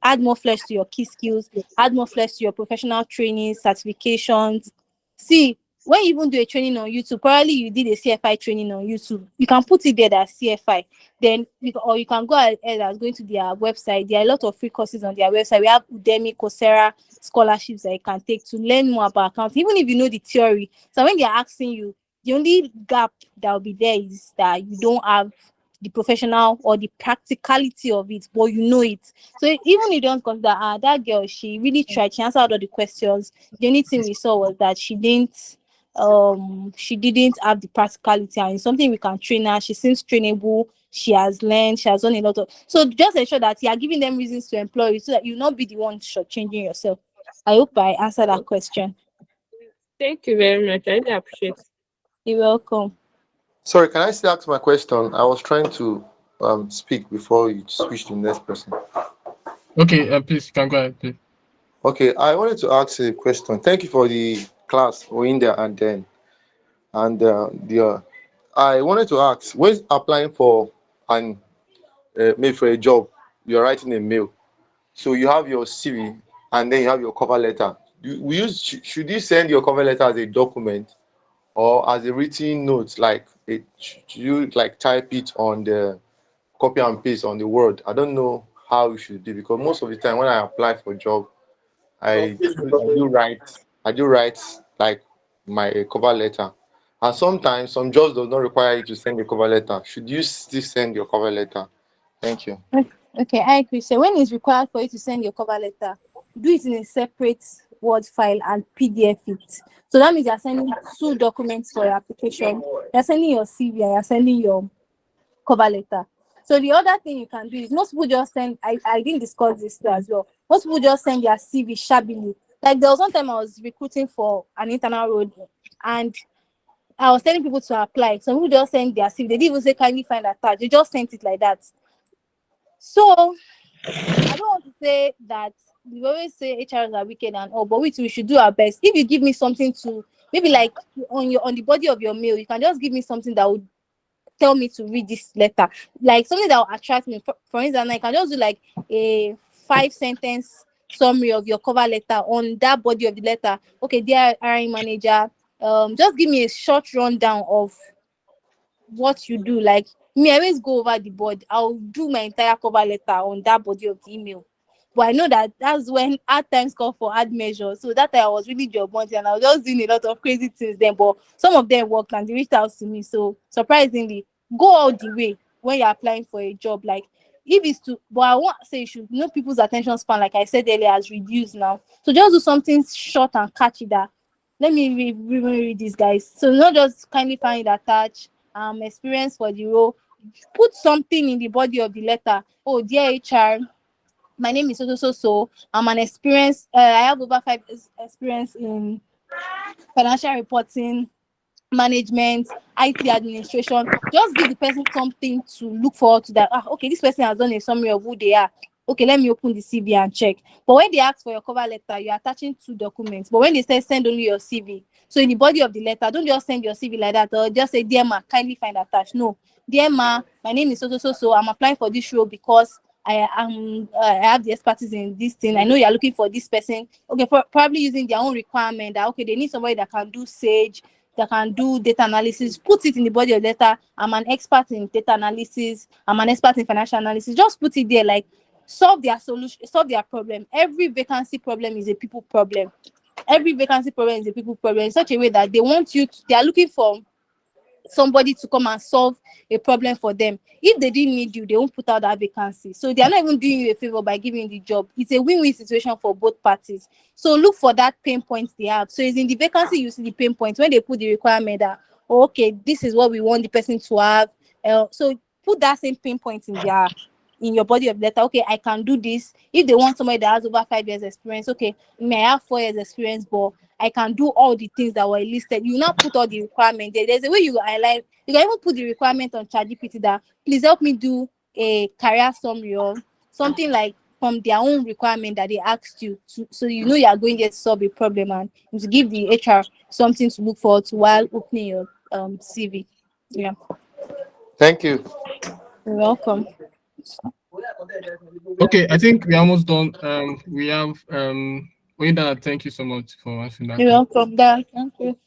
add more flesh to your key skills, add more flesh to your professional training, certifications. See, when you even do a training on YouTube, probably you did a CFI training on YouTube, you can put it there that CFI. Then or you can go ahead and going to their website. There are a lot of free courses on their website. We have Udemy, Coursera, scholarships that you can take to learn more about accounting, even if you know the theory. So when they're asking you, the only gap that will be there is that you don't have the professional or the practicality of it, but you know it. So even you don't consider that girl, she really tried, she answered all the questions. The only thing we saw was that she didn't have the practicality, and it's something we can train her. She seems trainable, she has learned, she has done a lot of, so just ensure that you are giving them reasons to employ you, so that you not be the one shortchanging yourself. I hope I answered that question. Thank you very much. I really appreciate it. You're welcome. Sorry, can I still ask my question? I was trying to speak before you switch to the next person. Okay, please, you can go ahead, please. Okay, I wanted to ask a question. Thank you for the class, Oyinda, I wanted to ask, when applying for an maybe for a job, you're writing a mail. So you have your CV and then you have your cover letter. Should you send your cover letter as a document or as a written note, should you like type it on the copy and paste on the Word? I don't know how you should do, because most of the time when I apply for a job, I do write like my cover letter. And sometimes some jobs does not require you to send a cover letter. Should you still send your cover letter? Thank you. Okay, I agree. So when it's required for you to send your cover letter, do it in a separate Word file and PDF it. So that means you're sending two documents for your application. You're sending your CV and you're sending your cover letter. So the other thing you can do is, most people just send, I didn't discuss this too as well. Most people just send their CV shabbily. Like there was one time I was recruiting for an internal role, and I was telling people to apply. Some people just send their CV. They didn't even say kindly find attached. They just sent it like that. So I don't want to say that we always say HRs are wicked and all, but we should do our best. If you give me something to, maybe like on the body of your mail, you can just give me something that would tell me to read this letter, like something that will attract me. For instance, I can just do like a 5-sentence summary of your cover letter on that body of the letter. Okay, dear hiring manager, just give me a short rundown of what you do. Like me, I always go over the board. I'll do my entire cover letter on that body of the email. But I know that that's when hard times call for hard measures. So that time I was really job hunting and I was just doing a lot of crazy things then. But some of them worked and they reached out to me. So surprisingly, go all the way when you're applying for a job. Like if it's to, but I want to say you should know people's attention span, like I said earlier, has reduced now. So just do something short and catchy that let me read this, guys. So not just kindly find attached experience for the role. Put something in the body of the letter. Oh, dear HR, my name is so. I'm an experienced. I have over 5 years experience in financial reporting, management, IT administration. Just give the person something to look forward to, that okay, this person has done a summary of who they are. Okay, let me open the CV and check. But when they ask for your cover letter, you're attaching 2 documents. But when they say send only your CV, so in the body of the letter, don't just send your CV like that or just say, dear ma, kindly find attached. No, dear ma, my name is so. I'm applying for this role because I have the expertise in this thing. I know you're looking for this person. Okay, probably using their own requirement that okay, they need somebody that can do Sage, that can do data analysis. Put it in the body of the letter. I'm an expert in data analysis. I'm an expert in financial analysis. Just put it there, like solve their solution, solve their problem. Every vacancy problem is a people problem. Every vacancy problem is a people problem in such a way that they want you to, they are looking for somebody to come and solve a problem for them. If they didn't need you, they won't put out that vacancy. So they are not even doing you a favor by giving you the job. It's a win-win situation for both parties. So look for that pain point they have. So it's in the vacancy you see the pain point when they put the requirement that okay, this is what we want the person to have. So put that same pain point in your body of letter. Okay, I can do this. If they want somebody that has over 5 years experience, okay, may I have 4 years experience, but I can do all the things that were listed. You now put all the requirement there. There's a way you highlight. You can even put the requirement on ChatGPT that please help me do a career summary or something like from their own requirement that they asked you to, so you know you are going there to solve a problem and to give the HR something to look forward to while opening your CV. Yeah, Thank you. you're welcome. Okay, I think we're almost done. We have Oyinda, thank you so much for answering that You're question. welcome. There. Thank you.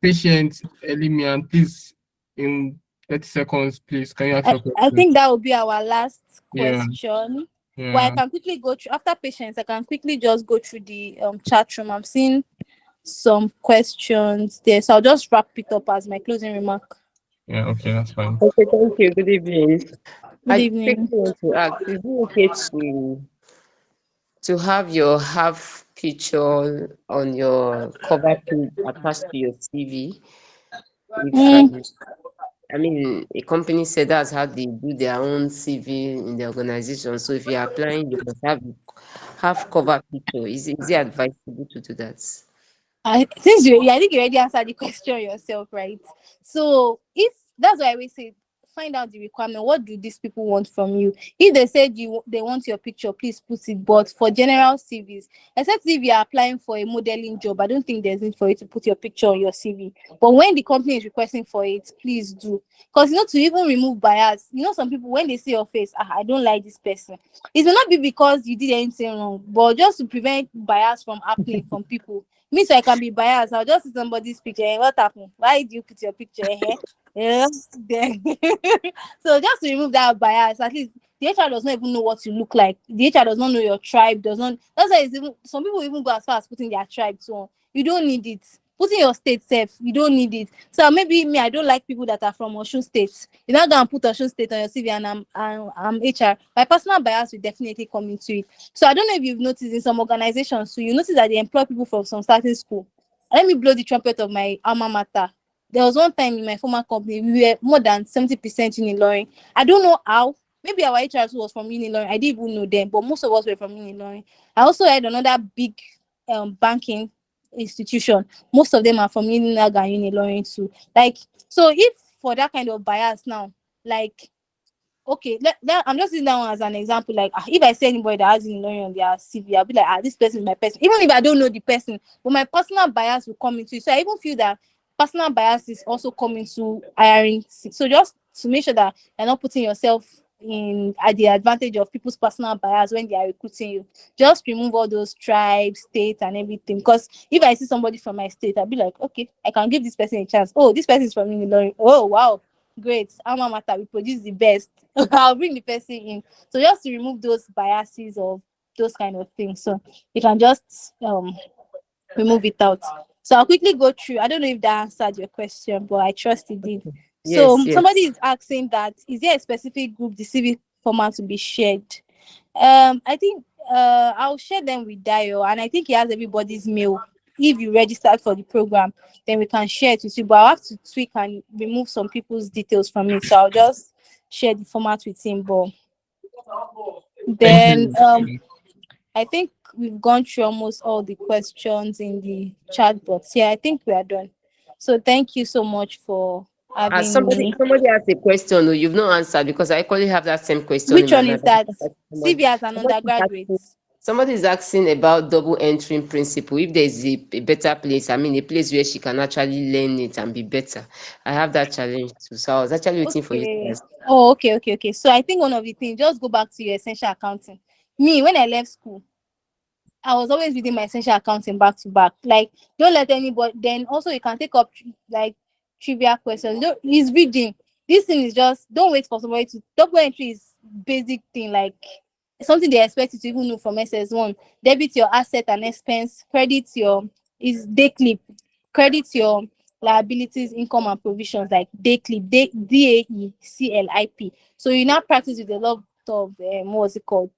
Patient Elimian, please, in 30 seconds, please, can you ask your I question? think that will be our last Yeah, question. Well, I yeah, can quickly go through after patience. I can quickly just go through the chat room. I'm seeing some questions there, so I'll just wrap it up as my closing remark. yeah, okay, that's fine. Okay, thank you. Good evening. Good I evening. quickly want to ask, is it okay to have your half picture on your cover page attached to your CV? If Mm, I mean, a company said that's how they do their own CV in the organization. So if you're applying, you must have cover picture. Is it advisable to do that? I think you already answered the question yourself, right? So if that's why I always say, find out the requirement. What do these people want from you? If they said they want your picture, please put it. But for general CVs, except if you are applying for a modeling job, I don't think there's need for you to put your picture on your CV. But when the company is requesting for it, please do. Because to even remove bias, some people when they see your face, I don't like this person. It may not be because you did anything wrong, but just to prevent bias from happening from people. Me, so I can be biased. I'll just see somebody's picture. What happened? Why did you put your picture here? Yeah. Then so just to remove that bias, at least the HR does not even know what you look like. The HR does not know your tribe. Does not. That's why some people even go as far as putting their tribe. So you don't need it. Putting your state self, you don't need it. So maybe me, I don't like people that are from Osun State. You're not gonna put Osun State on your CV, and I'm HR. My personal bias will definitely come into it. So I don't know if you've noticed in some organizations, so you notice that they employ people from some starting school. Let me blow the trumpet of my alma mater. There was one time in my former company, we were more than 70% Unilorin. I don't know how. Maybe our HR was from Unilorin. I didn't even know them, but most of us were from Unilorin. I also had another big banking institution. Most of them are from Unilag and Unilorin too. Like, so if for that kind of bias now, like, okay, I'm just using that one as an example. Like, if I see anybody that has Unilorin on their CV, I'll be like, this person is my person. Even if I don't know the person, but my personal bias will come into it. So I even feel that personal bias is also coming to hiring. So just to make sure that you're not putting yourself in at the advantage of people's personal bias when they are recruiting you. Just remove all those tribes, state, and everything. Because if I see somebody from my state, I'll be like, okay, I can give this person a chance. Oh, this person is from Unilorin. Oh, wow, great. Alma mater, we produce the best. I'll bring the person in. So just to remove those biases of those kind of things. So you can just remove it out. So I'll quickly go through. I don't know if that answered your question, but I trust it did. So Yes, somebody yes. is asking that, is there a specific group the CV format to be shared? I think I'll share them with Dio, and I think he has everybody's mail. If you registered for the program, then we can share it with you. But I'll have to tweak and remove some people's details from it. So I'll just share the format with him. But Thank then you. I think we've gone through almost all the questions in the chat box. Yeah, I think we are done. So thank you so much for having Somebody me. somebody asked a question you've not answered, because I equally have that same question in Which my one mind. is that? Somebody, CV as an somebody is undergraduate. asking, somebody is asking about double entering principle. If there's a better place, I mean, a place where she can actually learn it and be better. I have that challenge too. So I was actually waiting for you Okay. guys. Oh, okay. So I think one of the things, just go back to your essential accounting. Me, when I left school, I was always reading my essential accounting back to back. Like, don't let anybody. Then also you can take up like trivia questions. Don't, is reading. This thing is just, don't wait for somebody to. Double entry is basic thing, like something they expect you to even know from SS1. Debit your asset and expense. Credit your is day clip. Credit your liabilities, income and provisions, like day clip. DAECLIP. So you now practice with a lot of what's it called,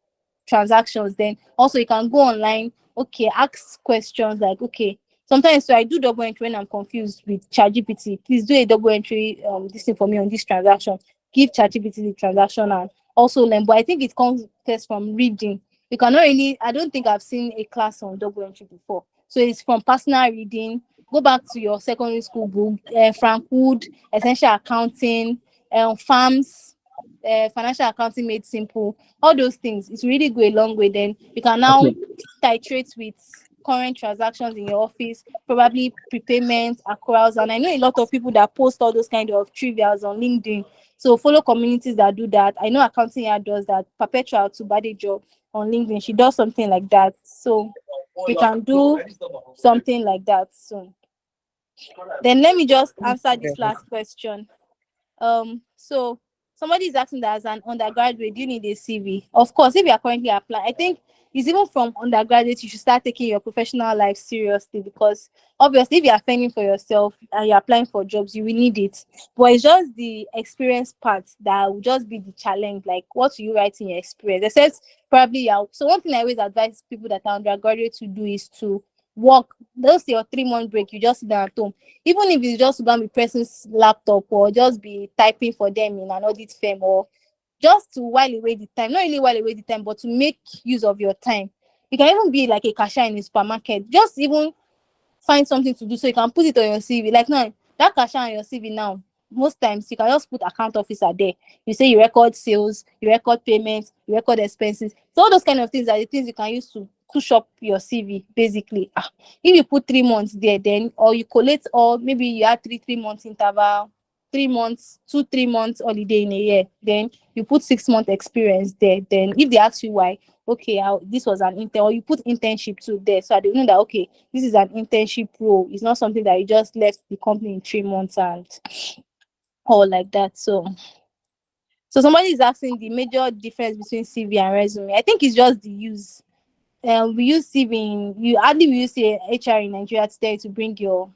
transactions. Then also you can go online, okay, ask questions like, okay, sometimes so I do double entry when I'm confused with ChatGPT. Please do a double entry this thing for me on this transaction. Give ChatGPT the transaction and also learn. But I think it comes first from reading. You cannot really, I don't think I've seen a class on double entry before. So it's from personal reading. Go back to your secondary school book, Frank Wood, essential accounting, farms, financial accounting made simple, all those things, it really go a long way. Then you can now Okay. titrate with current transactions in your office, probably prepayment, accruals. And I know a lot of people that post all those kind of trivials on LinkedIn. So follow communities that do that. I know Accounting Yard does that. Perpetual to Badejo on LinkedIn, she does something like that. So we can do something like that soon. Then let me just answer this last question. So somebody is asking that as an undergraduate, do you need a CV? Of course, if you are currently applying, I think it's even from undergraduate, you should start taking your professional life seriously, because obviously if you are fending for yourself and you're applying for jobs, you will need it. But it's just the experience part that will just be the challenge. Like, what do you write in your experience? Except probably yeah. So one thing I always advise people that are undergraduate to do is to work. Those your 3 month break, you just sit down at home, even if it's just gonna be pressing laptop or just be typing for them in an audit firm, or just to while away the time, not really while away the time, but to make use of your time. You can even be like a cashier in a supermarket, just even find something to do so you can put it on your CV. Like now, that cashier on your CV now, most times you can just put account officer there. You say you record sales, you record payments, you record expenses. So all those kind of things are the things you can use to push up your CV basically. If you put 3 months there, then or you collate, or maybe you had 3 months interval, 3 months, 2 3 months holiday in a year, then you put 6 month experience there. Then if they ask you why, okay, this was an intern, or you put internship too there, so they know that okay, this is an internship role. It's not something that you just left the company in 3 months and all like that. So somebody is asking the major difference between CV and resume. I think it's just the use. We use CV you hardly we use HR in Nigeria today to bring your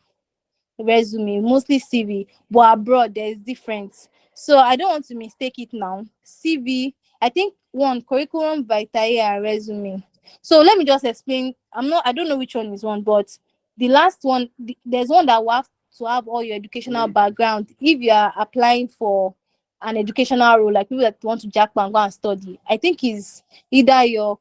resume, mostly CV, but abroad there's difference. So I don't want to mistake it now. CV, I think one curriculum vitae and resume. So let me just explain. I don't know which one is one, but the last one, there's one that will have to have all your educational background if you are applying for an educational role, like people that want to jack and go and study. I think is either your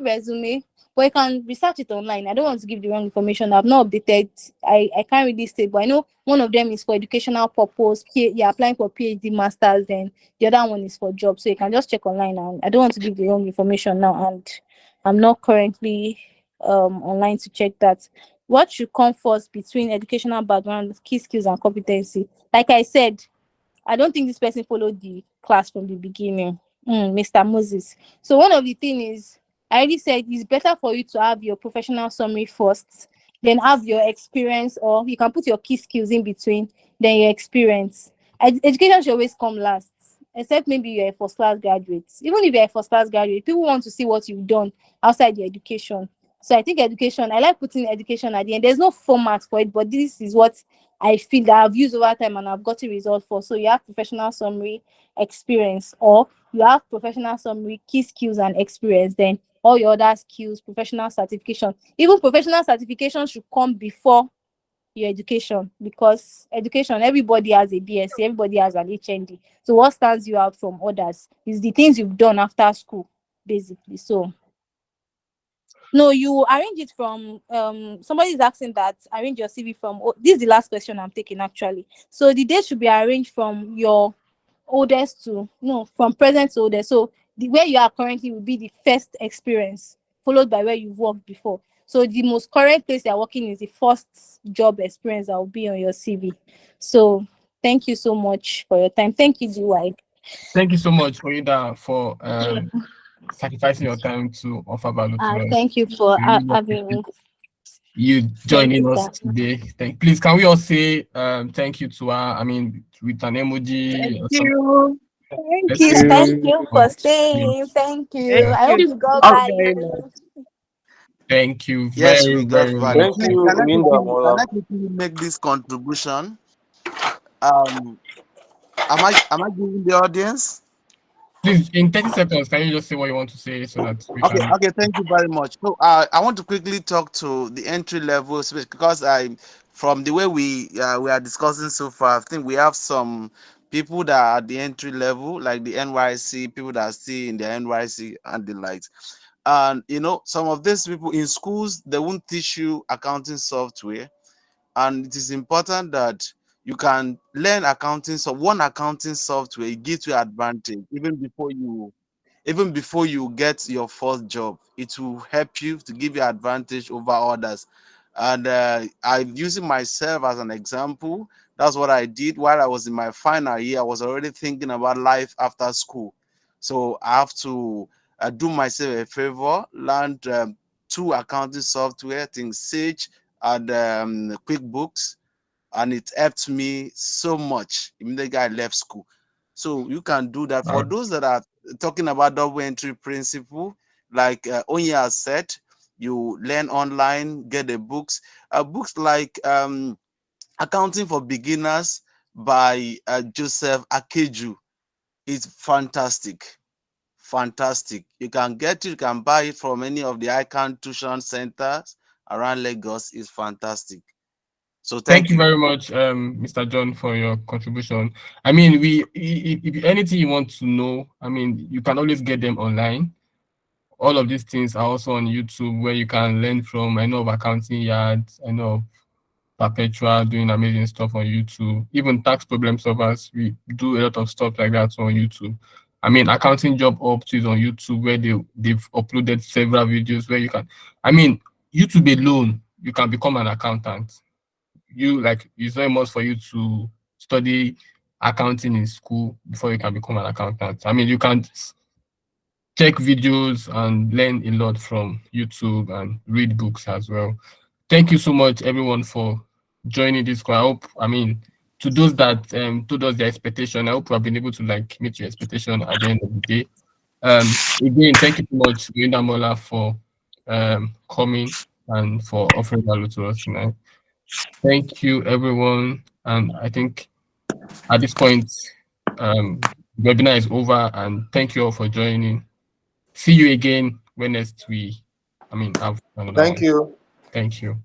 resume, but you can research it online. I don't want to give the wrong information. I've not updated. I can't really say, but I know one of them is for educational purpose. You're applying for PhD, masters, then the other one is for job. So you can just check online. And I don't want to give the wrong information now, and I'm not currently online to check that. What should come first between educational background, key skills, and competency? Like I said, I don't think this person followed the class from the beginning. Mr. Moses. So one of the things is, I already said it's better for you to have your professional summary first, then have your experience, or you can put your key skills in between, then your experience. Education should always come last, except maybe you're a first class graduate. Even if you're a first class graduate, people want to see what you've done outside your education. So I think education, I like putting education at the end. There's no format for it, but this is what I feel that I've used over time and I've got a result for. So you have professional summary, experience, or you have professional summary, key skills and experience, then all your other skills, professional certification. Even professional certification should come before your education, because education, everybody has a BSc, everybody has an HND. So what stands you out from others is the things you've done after school, basically. So no, you arrange it from somebody is asking that arrange your CV from this is the last question I'm taking actually. So the date should be arranged from your oldest to no from present to oldest. So the where you are currently will be the first experience, followed by where you've worked before. So the most current place you're working is the first job experience that will be on your CV. So thank you so much for your time. Thank you, DY. Thank you so much, Oyinda, for sacrificing your time to offer value to us. Thank you for We really having me. appreciate you Thank joining you, us sir. today. Please, can we all say thank you to her? I mean, with an emoji or something. You. Thank Let's you. say Thank thank you you so for much. staying. Thank you. Thank I hope you. you got Thank you very much. value. Thank you Yes, very, we got very value. much. Thank Please, you, can Oyindamola. I quickly make this contribution? Um, am I giving the audience? Please, in 30 seconds, can you just say what you want to say so that we Okay, can? okay, thank you very much. So, I want to quickly talk to the entry level space because from the way we are discussing so far, I think we have some people that are at the entry level, like the NYC people that are still in the NYC and the likes. And some of these people in schools, they won't teach you accounting software, and it is important that you can learn accounting. So one accounting software, it gives you advantage even before you get your first job. It will help you to give you advantage over others. And I'm using myself as an example. That's what I did while I was in my final year. I was already thinking about life after school. So I have to do myself a favor, learn two accounting software, things Sage and QuickBooks, and it helped me so much immediately I left school. So you can do that. For those that are talking about double entry principle, like Onya has said, you learn online, get the books. Books like Accounting for Beginners by Joseph Akeju is fantastic. Fantastic. You can get it, you can buy it from any of the ICANN tuition centers around Lagos. Is fantastic. So Thank thank you you. very much, Mr. John, for your contribution. I mean, if anything you want to know, I mean, you can always get them online. All of these things are also on YouTube, where you can learn from. I know of Accounting Yards, I know of Perpetua doing amazing stuff on YouTube. Even tax problem solvers, we do a lot of stuff like that on YouTube. I mean, Accounting Job Ops is on YouTube, where they've uploaded several videos where you can. I mean, YouTube alone, you can become an accountant. It's not a must for you to study accounting in school before you can become an accountant. I mean, you can check videos and learn a lot from YouTube and read books as well. Thank you so much, everyone, for joining this call. I hope, I mean, to those that told us their expectation, I hope we have been able to meet your expectation at the end of the day. Again, thank you so much, Oyindamola, for coming and for offering value to us tonight. Thank you, everyone. And I think at this point, the webinar is over, and thank you all for joining. See you again when next we, have another Thank one. you. Thank you.